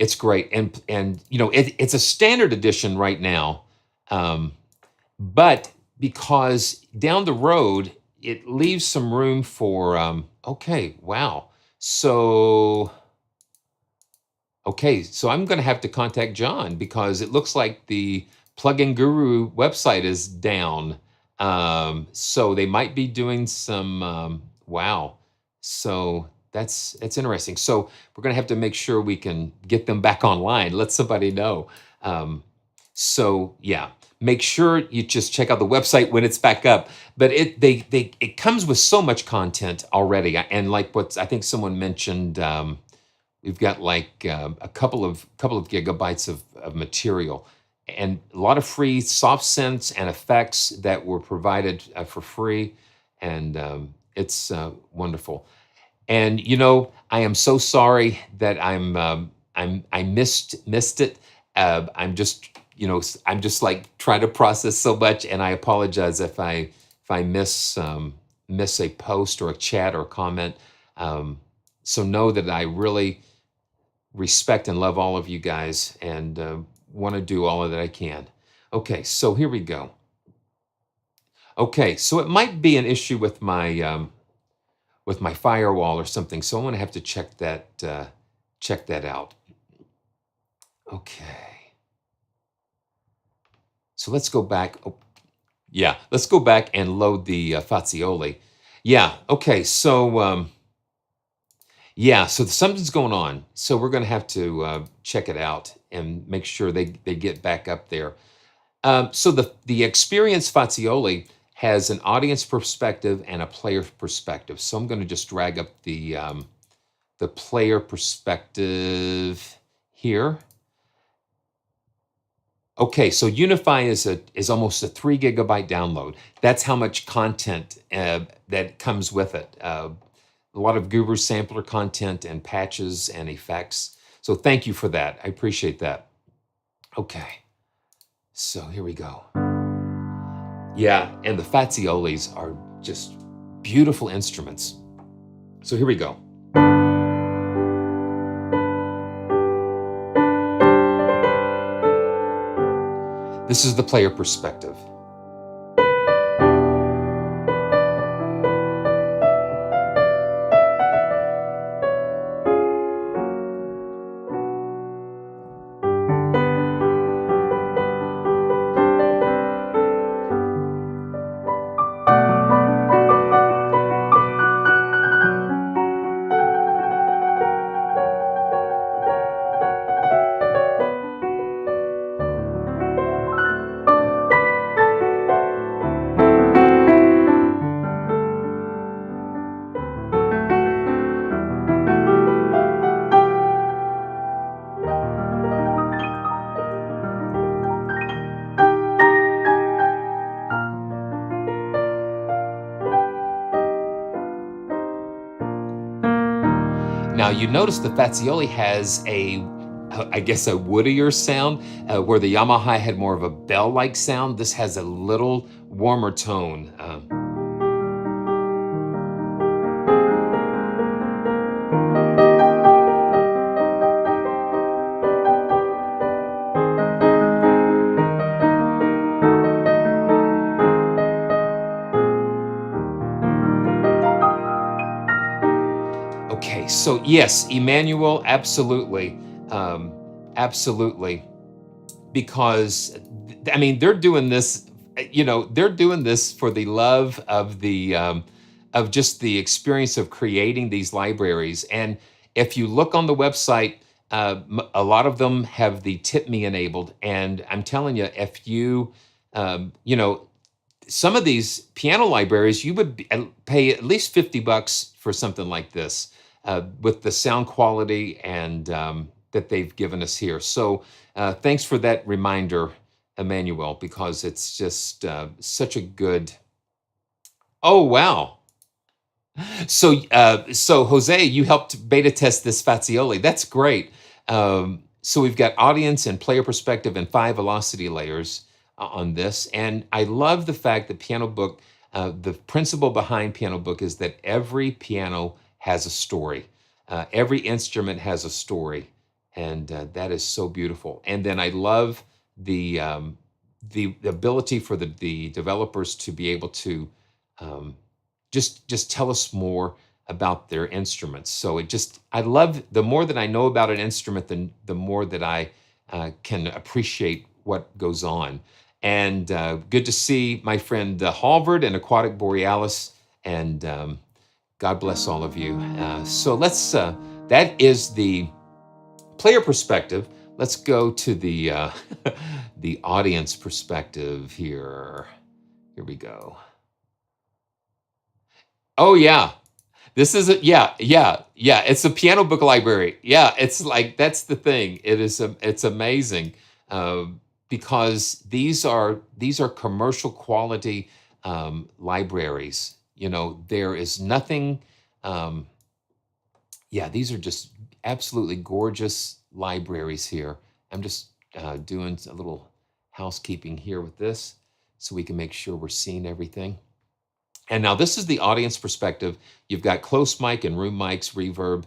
A: It's great, and you know it's a standard edition right now, but because down the road, it leaves some room for, okay, wow. So, okay, so I'm gonna have to contact John because it looks like the Plugin Guru website is down. So they might be doing some, wow. So it's interesting. So we're gonna have to make sure we can get them back online, let somebody know. So yeah. Make sure you just check out the website when it's back up. But it comes with so much content already, and like what I think someone mentioned, we've got like a couple of gigabytes of material, and a lot of free soft synths and effects that were provided for free, and it's wonderful. And you know, I am so sorry that I missed it. I'm just like trying to process so much, and I apologize if I miss a post or a chat or a comment. So know that I really respect and love all of you guys, and want to do all of that I can. Okay, so here we go. Okay, so it might be an issue with my firewall or something, so I'm going to have to check that out. Okay. So let's go back. Oh, yeah, let's go back and load the Fazioli. Yeah, okay, so yeah, so something's going on. So we're going to have to check it out and make sure they get back up there. So the Experience Fazioli has an audience perspective and a player perspective. So I'm going to just drag up the player perspective here. Okay, so Unify is almost a 3 gigabyte download. That's how much content that comes with it. A lot of Guru sampler content and patches and effects. So thank you for that. I appreciate that. Okay, so here we go. Yeah, and the Faziolis are just beautiful instruments. So here we go. This is the player perspective. Now you notice the Fazioli has I guess a woodier sound, where the Yamaha had more of a bell-like sound. This has a little warmer tone. Okay, so yes, Emmanuel, absolutely, absolutely, because I mean they're doing this, they're doing this for the love of just the experience of creating these libraries. And if you look on the website, a lot of them have the tip me enabled, and I'm telling you, if you, you know, some of these piano libraries, you would pay at least $50 for something like this, with the sound quality and that they've given us here. So thanks for that reminder, Emmanuel, because it's just such a good. Oh wow! So Jose, you helped beta test this Fazioli. That's great. So we've got audience and player perspective and 5 velocity layers on this. And I love the fact that Pianobook, the principle behind Pianobook is that every piano has a story. Every instrument has a story. And that is so beautiful. And then I love the ability for the developers to be able to just tell us more about their instruments. So I love, the more that I know about an instrument, the more that I can appreciate what goes on. And good to see my friend Halvard and Aquatic Borealis, and God bless all of you. So let's, that is the player perspective. Let's go to the the audience perspective here. Here we go. Oh yeah, this is yeah. It's a Pianobook library. Yeah, it's like that's the thing. It's amazing because these are commercial quality libraries. There is nothing. Yeah, these are just absolutely gorgeous libraries here. I'm just doing a little housekeeping here with this so we can make sure we're seeing everything. And now this is the audience perspective. You've got close mic and room mics, reverb,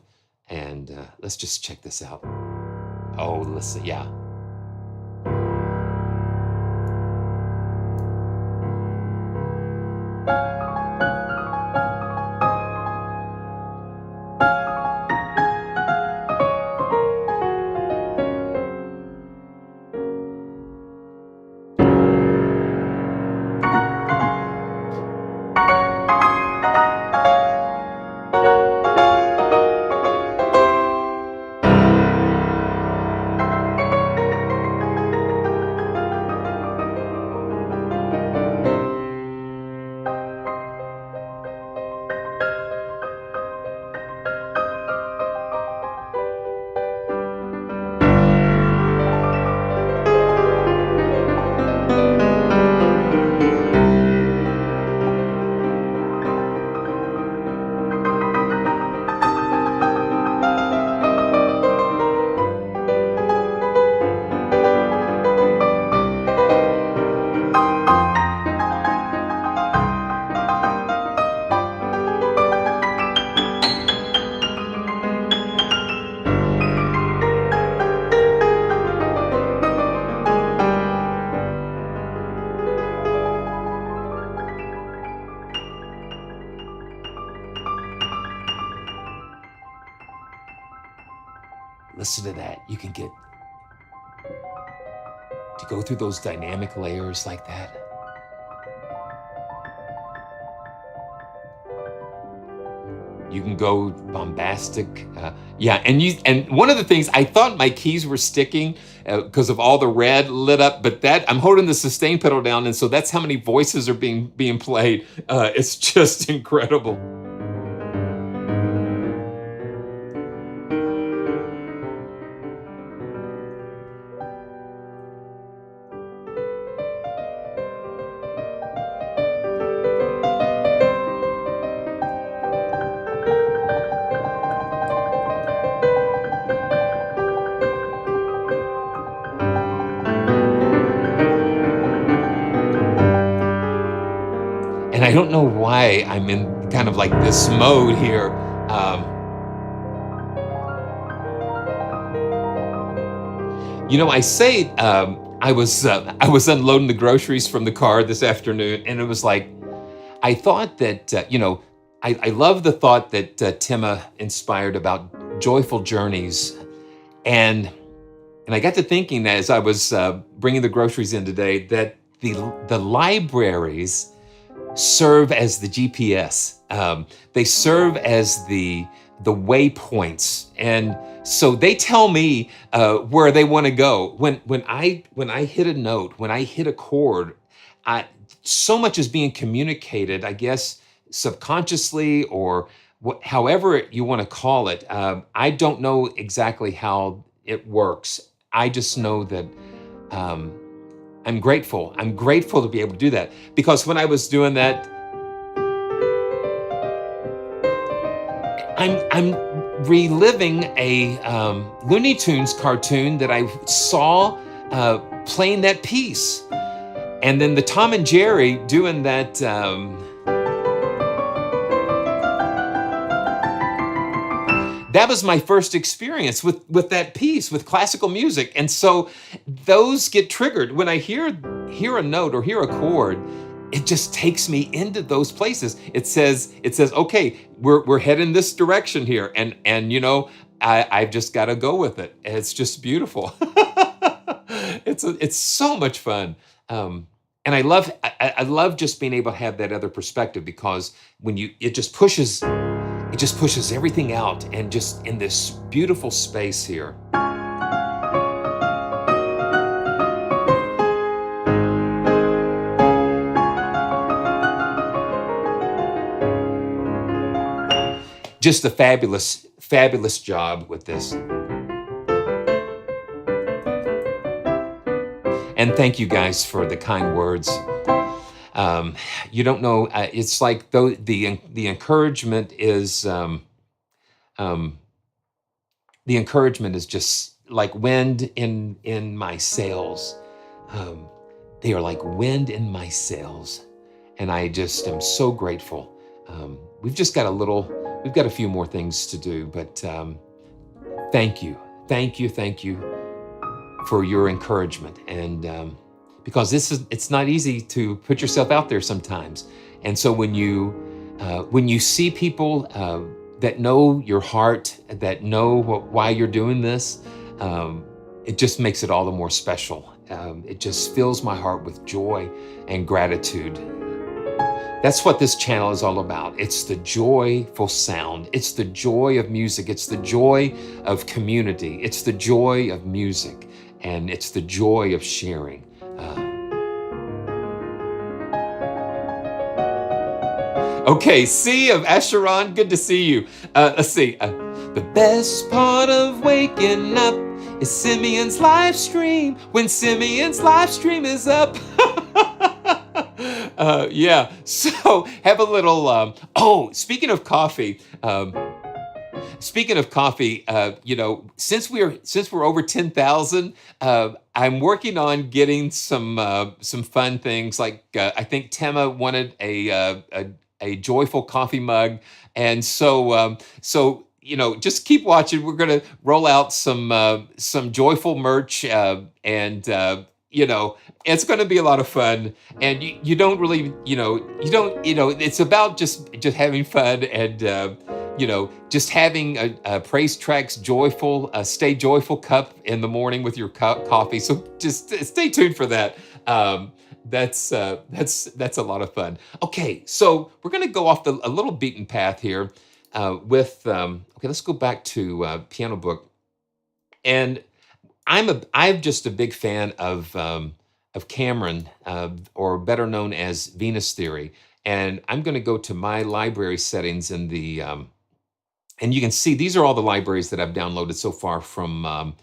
A: and let's just check this out. Oh, listen, yeah. listen to that. You can get to go through those dynamic layers like that. You can go bombastic. Yeah, and one of the things, I thought my keys were sticking because of all the red lit up, but that I'm holding the sustain pedal down, and so that's how many voices are being played. It's just incredible. And I don't know why I'm in kind of like this mode here. You know, I say I was unloading the groceries from the car this afternoon, and it was like, I thought that, you know, I love the thought that Tima inspired about joyful journeys. And I got to thinking as I was bringing the groceries in today that the libraries serve as the GPS. They serve as the waypoints, and so they tell me where they want to go. When I hit a note, when I hit a chord, so much is being communicated, I guess, subconsciously or however you want to call it. I don't know exactly how it works. I just know that I'm grateful. I'm grateful to be able to do that, because when I was doing that, I'm reliving a Looney Tunes cartoon that I saw playing that piece, and then the Tom and Jerry doing that. That was my first experience with that piece, with classical music. And so those get triggered. When I hear a note or hear a chord, it just takes me into those places. It says, okay, we're heading this direction here. And you know, I've just got to go with it. And it's just beautiful. It's so much fun. And I love just being able to have that other perspective, because when it just pushes everything out, and just in this beautiful space here. Just a fabulous, fabulous job with this. And thank you guys for the kind words. You don't know, it's like the encouragement is, the encouragement is just like wind in my sails. They are like wind in my sails. And I just am so grateful. We've got a few more things to do, but thank you for your encouragement. And because it's not easy to put yourself out there sometimes. And so when you see people that know your heart, that know why you're doing this, it just makes it all the more special. It just fills my heart with joy and gratitude. That's what this channel is all about. It's the joyful sound. It's the joy of music. It's the joy of community. It's the joy of music. And it's the joy of sharing. Okay, C of Asheron, good to see you. Let's see. The best part of waking up is Simeon's live stream. When Simeon's live stream is up. Yeah, so have a little, speaking of coffee, you know, since we're over 10,000, I'm working on getting some fun things. Like I think Tema wanted a joyful coffee mug, and so you know, just keep watching. We're gonna roll out some joyful merch, and you know, it's going to be a lot of fun. And you don't really, it's about just having fun, and just having a praise tracks joyful, stay joyful cup in the morning with your coffee. So just stay tuned for that. That's a lot of fun. Okay, so we're going to go off a little beaten path here with. Okay, let's go back to Pianobook, and I'm just a big fan of Cameron, or better known as Venus Theory, and I'm going to go to my library settings in the and you can see these are all the libraries that I've downloaded so far from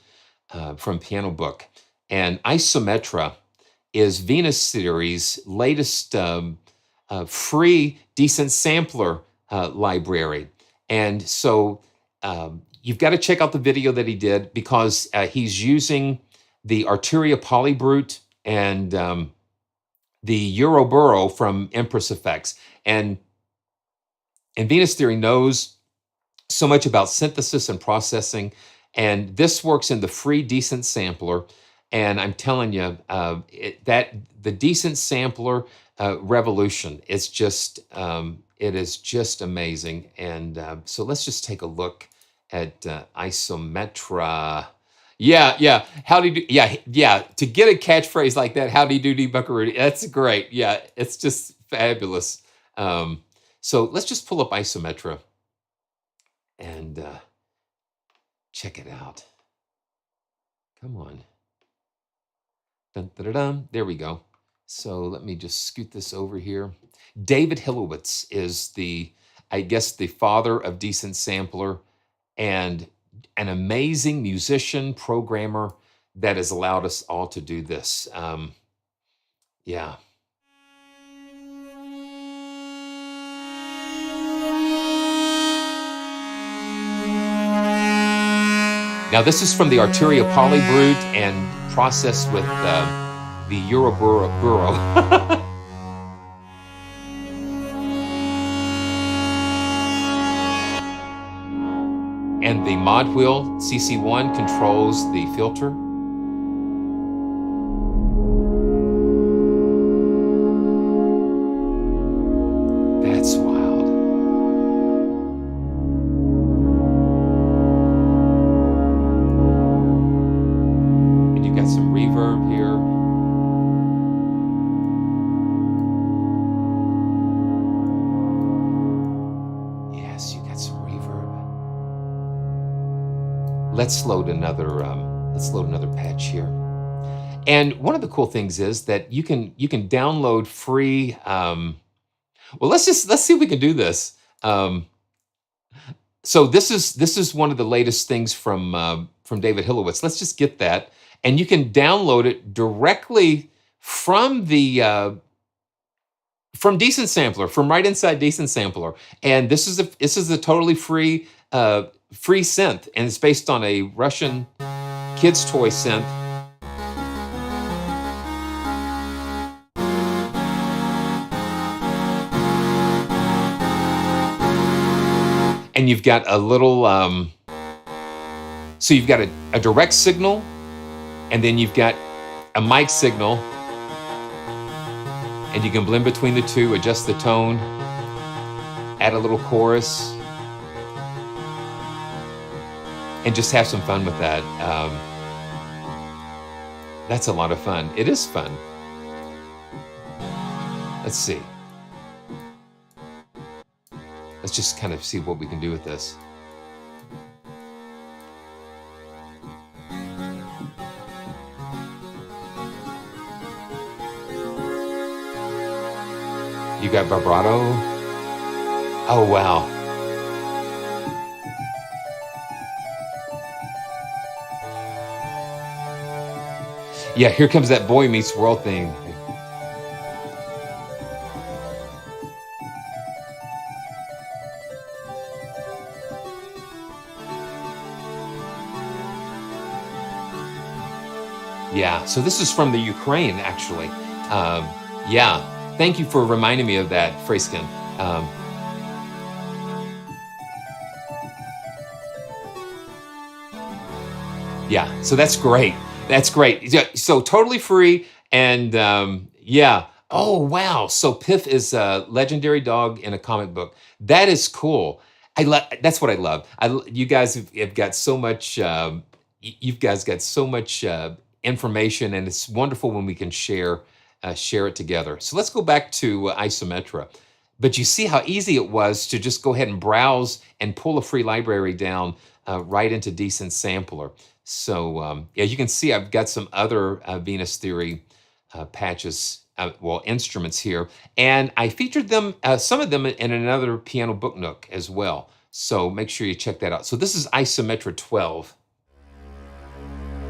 A: Pianobook. And Isometra is Venus Theory's latest free decent sampler library. And so you've got to check out the video that he did, because he's using the Arturia Polybrute and the Euroburrow from Empress Effects. And Venus Theory knows so much about synthesis and processing, and this works in the free decent sampler. And I'm telling you, that the decent sampler revolution is just it is just amazing. And so let's just take a look at Isometra. Yeah. How do you do? Yeah. To get a catchphrase like that, how do you do, D. Buckaroo? That's great. Yeah, it's just fabulous. So let's just pull up Isometra and check it out. Come on. Dun, dun, dun, dun. There we go. So let me just scoot this over here. David Hilowitz is I guess, the father of decent sampler, and an amazing musician, programmer that has allowed us all to do this. Yeah. Now, this is from the Arturia Polybrute and processed with the Euroburrow. And the mod wheel, CC1, controls the filter. That's wild. And you've got some reverb here. Yes, you got some reverb. Let's load another patch here. And one of the cool things is that you can download free. Well, let's see if we can do this. So this is one of the latest things from David Hilowitz. Let's just get that, and you can download it directly from the from Decent Sampler, from right inside Decent Sampler. And this is a totally free synth, and it's based on a Russian kids toy synth. And you've got a little, so you've got a direct signal, and then you've got a mic signal, and you can blend between the two, adjust the tone, add a little chorus, and just have some fun with that. That's a lot of fun. It is fun. Let's see. Let's just kind of see what we can do with this. You got vibrato. Oh, wow. Yeah, here comes that Boy Meets World thing. Yeah, so this is from the Ukraine, actually. Yeah, thank you for reminding me of that, Freyskin. Yeah, so that's great. That's great. Yeah, so totally free, and yeah. Oh, wow. So Piff is a legendary dog in a comic book. That is cool. That's what I love. You guys have got so much. You guys got so much information, and it's wonderful when we can share it together. So let's go back to Isometra. But you see how easy it was to just go ahead and browse and pull a free library down right into Decent Sampler. So yeah, you can see I've got some other Venus Theory patches, well, instruments here. And I featured them, some of them in another Pianobook Nook as well. So make sure you check that out. So this is Isometra 12.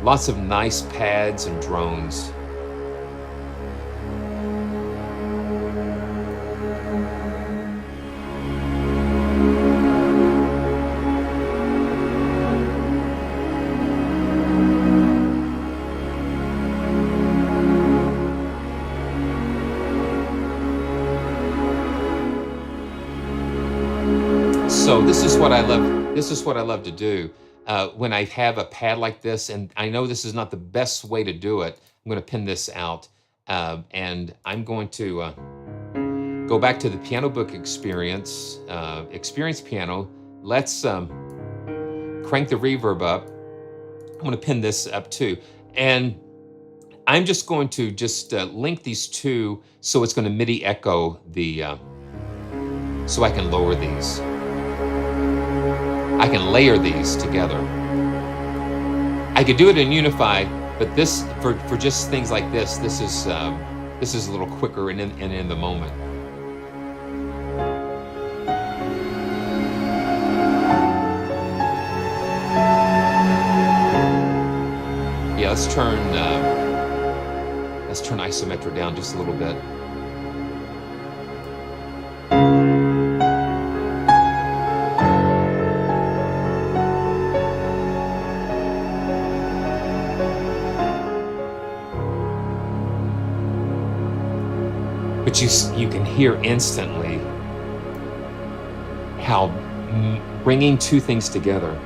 A: Lots of nice pads and drones. So this is what I love. This is what I love to do when I have a pad like this, and I know this is not the best way to do it. I'm going to pin this out, and I'm going to go back to the Pianobook experience, experience piano. Let's crank the reverb up. I'm going to pin this up too, and I'm just going to link these two so it's going to MIDI echo the. So I can lower these. I can layer these together. I could do it in Unify, but this for just things like this is a little quicker and in the moment. Yeah, let's turn Isometra down just a little bit. But you can hear instantly how bringing two things together.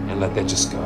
A: And let that just go.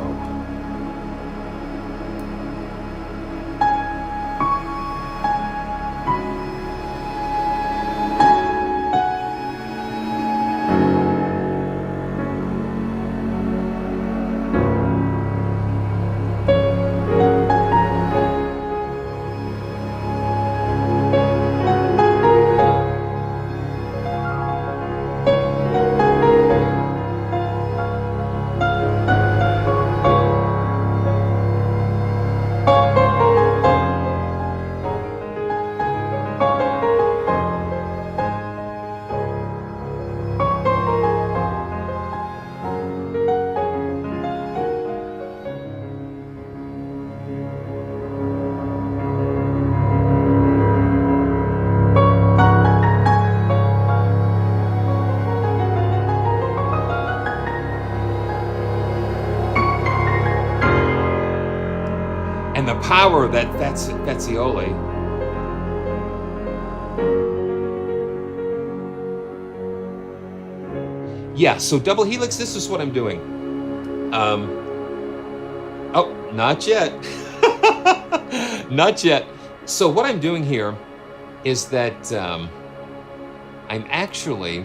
A: And the power of that Fazioli. Yeah, so double helix, this is what I'm doing. Oh, not yet. Not yet. So what I'm doing here is that I'm actually,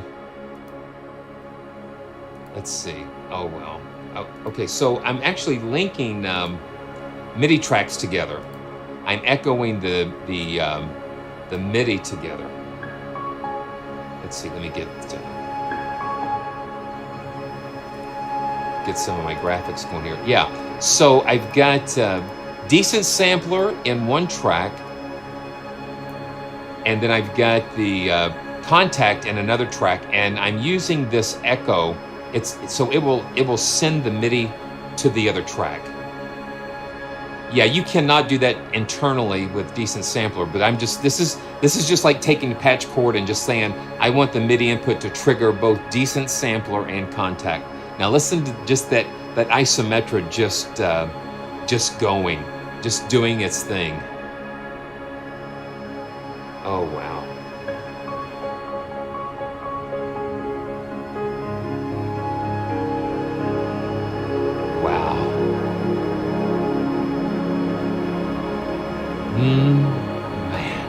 A: let's see. Oh, well. Oh, okay, so I'm actually linking MIDI tracks together. I'm echoing the MIDI together. Let's see, let me get some of my graphics going here. Yeah, so I've got Decent Sampler in one track, and then I've got the Contact in another track, and I'm using this echo. So it will send the MIDI to the other track. Yeah, you cannot do that internally with decent sampler, but this is just like taking a patch cord and just saying, I want the MIDI input to trigger both decent sampler and contact. Now listen to just that Isometra just doing its thing. Oh, wow. Man.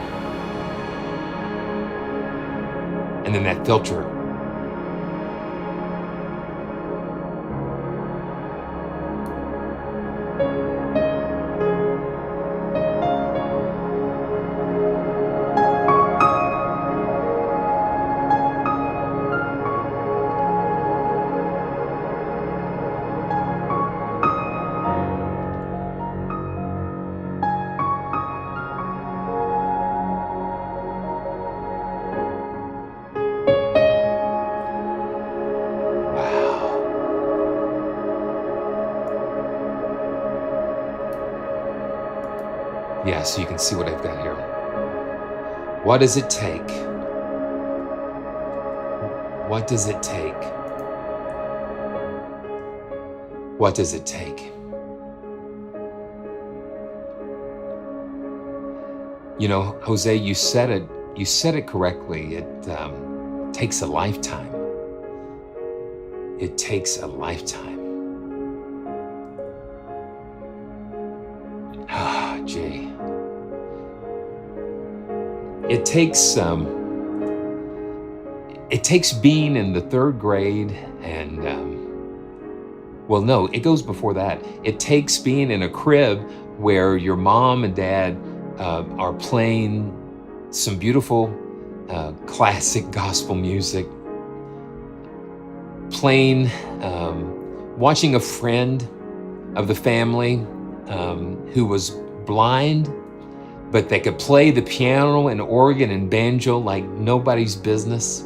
A: And then that filter. Yeah, so you can see what I've got here. What does it take? What does it take? What does it take? You know, Jose, you said it correctly. It takes a lifetime. It takes a lifetime. Ah, gee. It takes being in the 3rd grade and, well, no, it goes before that. It takes being in a crib where your mom and dad are playing some beautiful classic gospel music, watching a friend of the family who was blind, but they could play the piano and organ and banjo like nobody's business.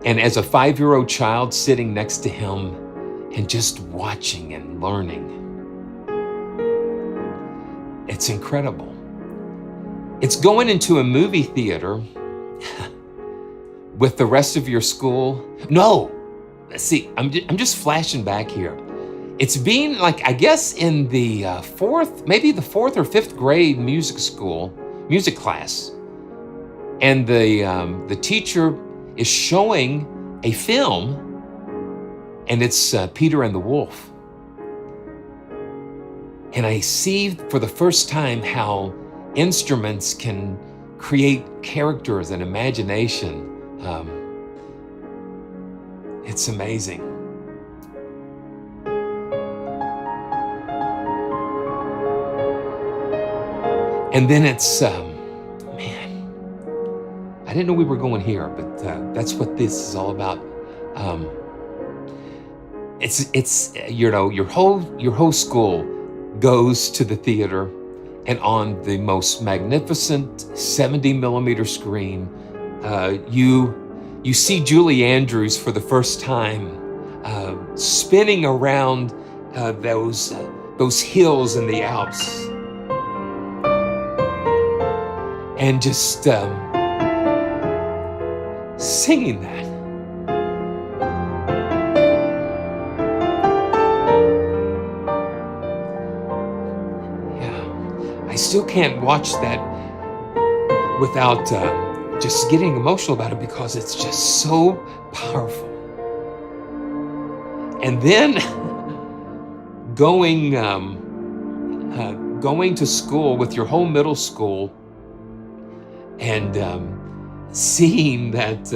A: And as a 5-year-old child sitting next to him and just watching and learning. It's incredible. It's going into a movie theater with the rest of your school. No, let's see, I'm just flashing back here. It's being like, I guess in the 4th, maybe the 4th or 5th grade music class. And the teacher is showing a film, and it's Peter and the Wolf. And I see for the first time how instruments can create characters and imagination. It's amazing. And then it's, man, I didn't know we were going here, but that's what this is all about. It's you know, your whole school goes to the theater, and on the most magnificent 70mm screen, you see Julie Andrews for the first time, spinning around those hills in the Alps. And just singing that. Yeah, I still can't watch that without just getting emotional about it, because it's just so powerful. And then going to school with your whole middle school, and seeing that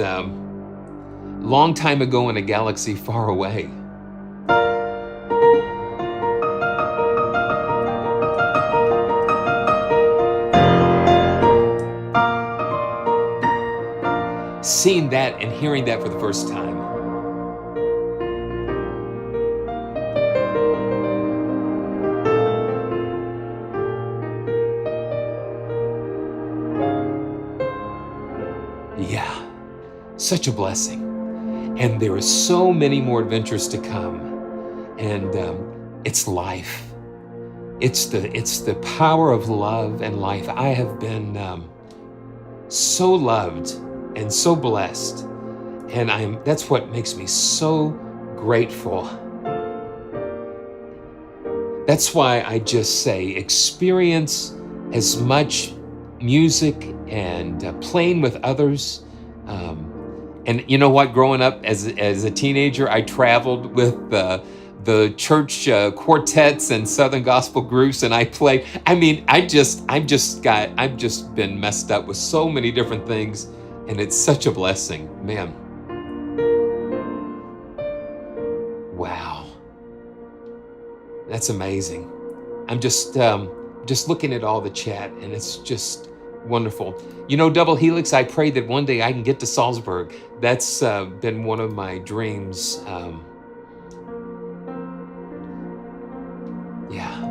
A: long time ago in a galaxy far away. Seeing that and hearing that for the first time. Yeah, such a blessing. And there are so many more adventures to come. And it's life. It's the power of love and life. I have been so loved and so blessed, and that's what makes me so grateful. That's why I just say experience as much music and playing with others. And you know what? Growing up as a teenager, I traveled with the church quartets and Southern gospel groups, and I played. I mean, I've just been messed up with so many different things, and it's such a blessing, man. Wow, that's amazing. I'm just looking at all the chat, and it's just wonderful. You know, Double Helix, I pray that one day I can get to Salzburg. That's been one of my dreams. Yeah.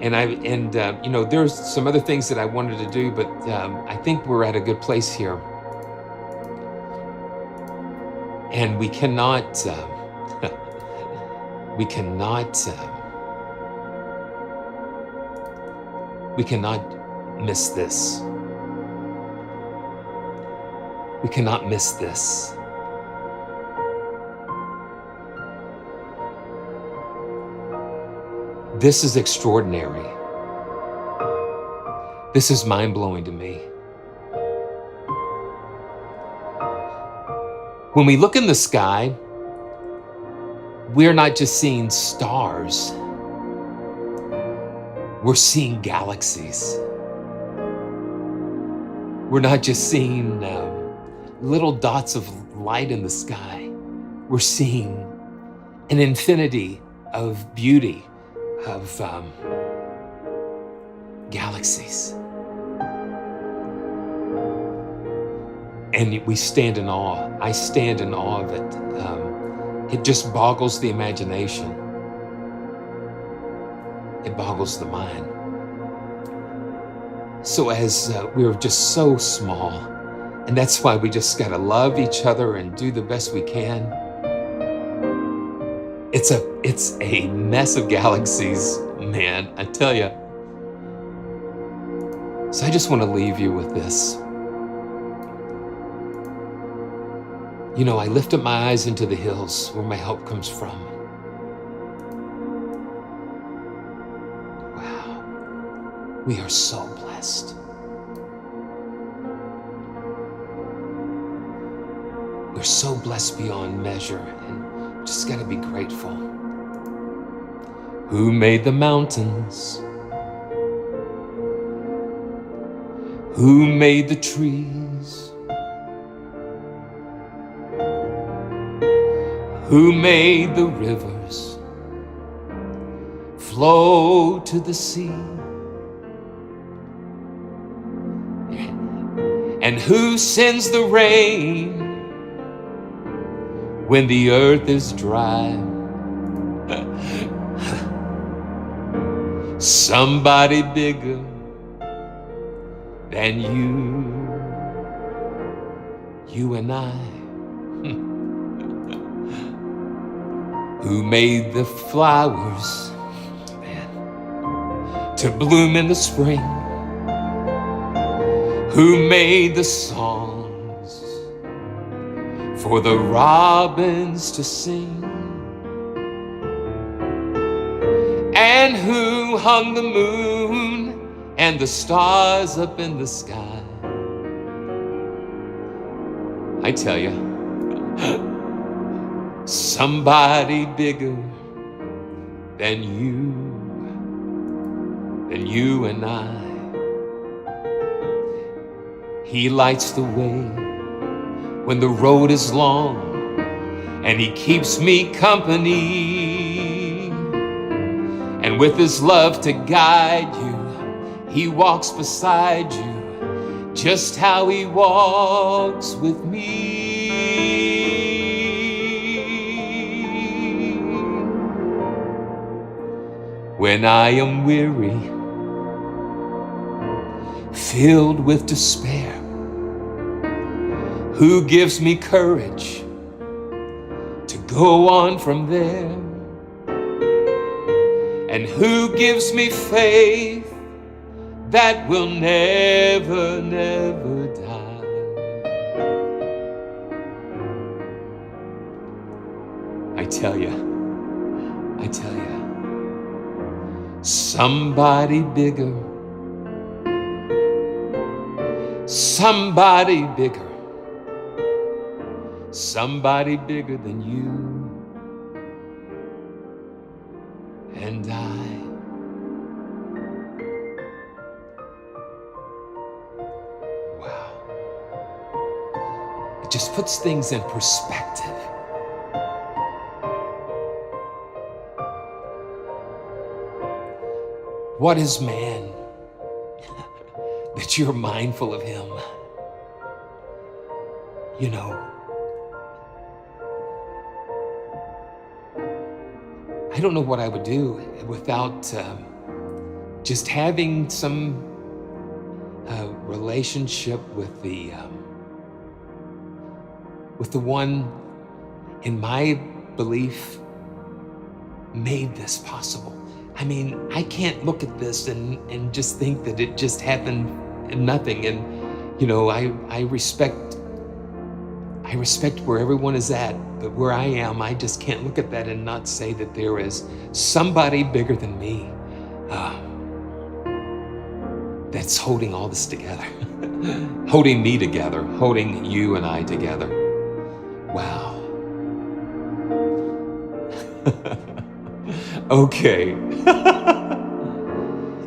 A: And you know, there's some other things that I wanted to do, but I think we're at a good place here. And we cannot miss this. We cannot miss this. This is extraordinary. This is mind-blowing to me. When we look in the sky, we're not just seeing stars. We're seeing galaxies. We're not just seeing little dots of light in the sky. We're seeing an infinity of beauty, of galaxies. And we stand in awe. I stand in awe of it. It just boggles the imagination. It boggles the mind. So as we're just so small, and that's why we just gotta love each other and do the best we can. It's a mess of galaxies, man, I tell you. So I just want to leave you with this. You know, I lift up my eyes into the hills where my help comes from. Wow, we are so blessed. We're so blessed beyond measure, and just gotta be grateful. Who made the mountains? Who made the trees? Who made the rivers flow to the sea? And who sends the rain when the earth is dry? Somebody bigger than you and I. Who made the flowers, man, to bloom in the spring? Who made the songs for the robins to sing? And who hung the moon and the stars up in the sky? I tell you, somebody bigger than you and I. He lights the way when the road is long, and he keeps me company. And with his love to guide you, he walks beside you, just how he walks with me. When I am weary, filled with despair, who gives me courage to go on from there? and who gives me faith that will never, never die. I tell you, somebody bigger, somebody bigger, somebody bigger than you and I. Wow. It just puts things in perspective. What is man that you're mindful of him? You know, I don't know what I would do without just having some relationship with the one, in my belief, made this possible. I mean, I can't look at this and just think that it just happened and nothing. And, you know, I respect where everyone is at, but where I am, I just can't look at that and not say that there is somebody bigger than me that's holding all this together, holding me together, holding you and I together. Wow. Okay.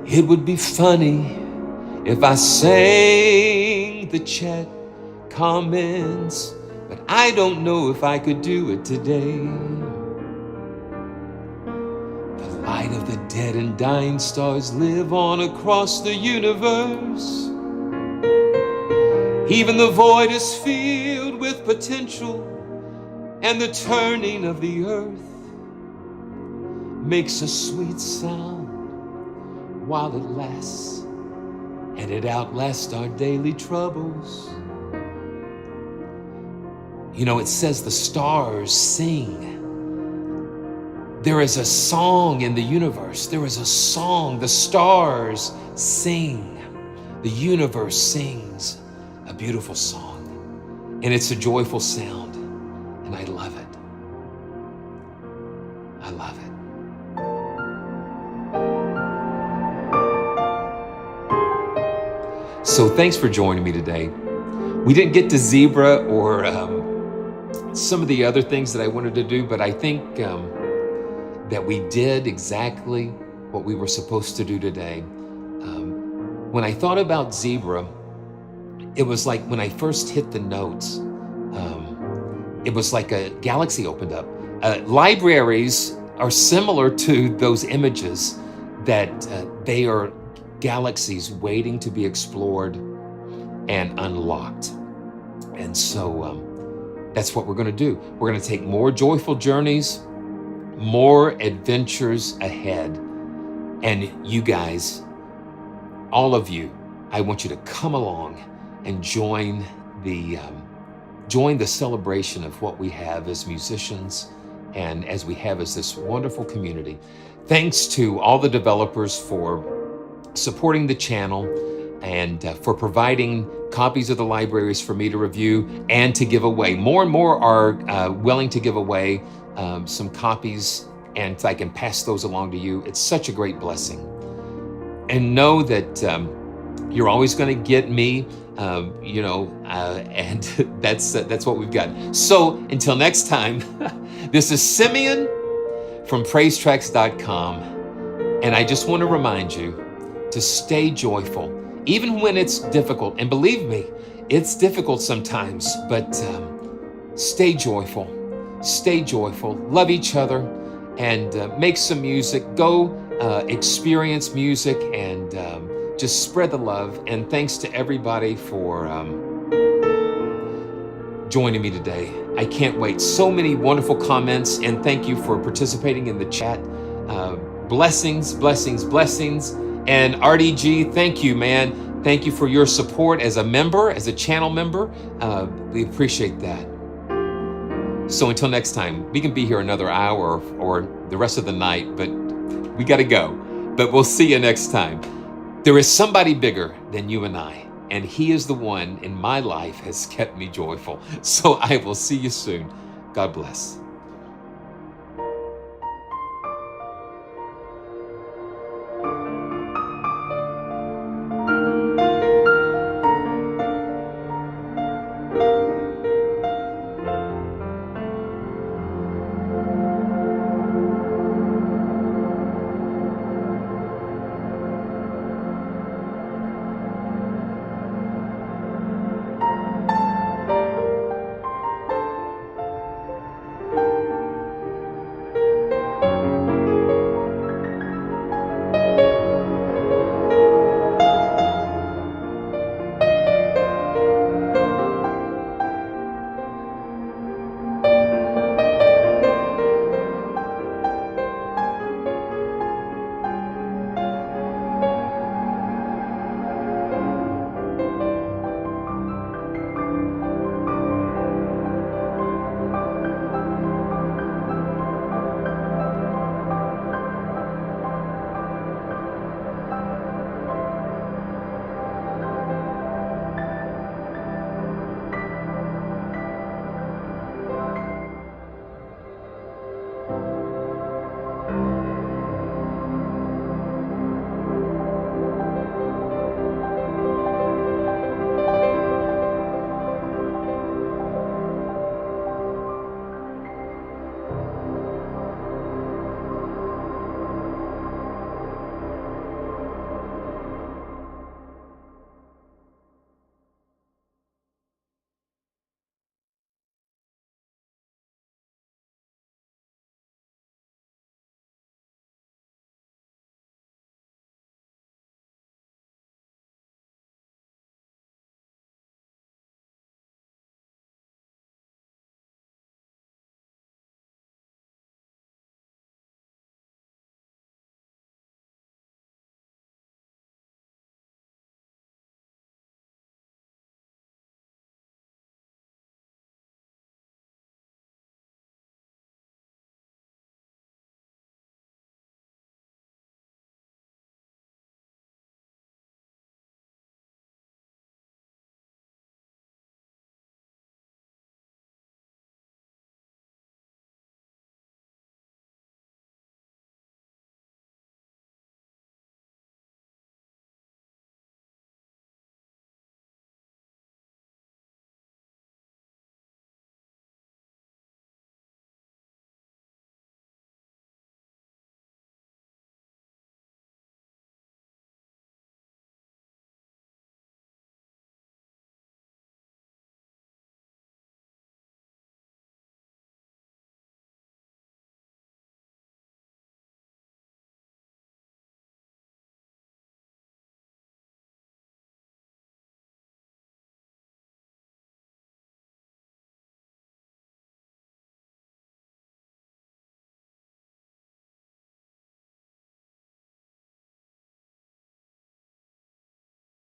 A: It would be funny if I sang the chat comments, but I don't know if I could do it today. The light of the dead and dying stars live on across the universe. Even the void is filled with potential, and the turning of the earth makes a sweet sound while it lasts, and it outlasts our daily troubles. You know, it says the stars sing. There is a song in the universe. There is a song. The stars sing. The universe sings a beautiful song, and it's a joyful sound, and I love it. I love it. So thanks for joining me today. We didn't get to Zebra or some of the other things that I wanted to do, but I think that we did exactly what we were supposed to do today. When I thought about Zebra, it was like when I first hit the notes, it was like a galaxy opened up. Libraries are similar to those images that they are galaxies waiting to be explored and unlocked. And so that's what we're going to do. We're going to take more joyful journeys, more adventures ahead. And you guys, all of you, I want you to come along and join the celebration of what we have as musicians and as we have as this wonderful community. Thanks to all the developers for supporting the channel and for providing copies of the libraries for me to review and to give away. More and more are willing to give away some copies, and I can pass those along to you. It's such a great blessing. And know that you're always going to get me, and that's what we've got. So until next time, this is Simeon from PraiseTracks.com, and I just want to remind you to stay joyful, even when it's difficult. And believe me, it's difficult sometimes, but stay joyful, love each other, and make some music. Go experience music and just spread the love. And thanks to everybody for joining me today. I can't wait. So many wonderful comments, and thank you for participating in the chat. Blessings, blessings, blessings. And RDG, thank you, man. Thank you for your support as a member, as a channel member. We appreciate that. So until next time, we can be here another hour or the rest of the night, but We got to go. But we'll see you next time. There is somebody bigger than you and I, and he is the one in my life has kept me joyful. So I will see you soon. God bless.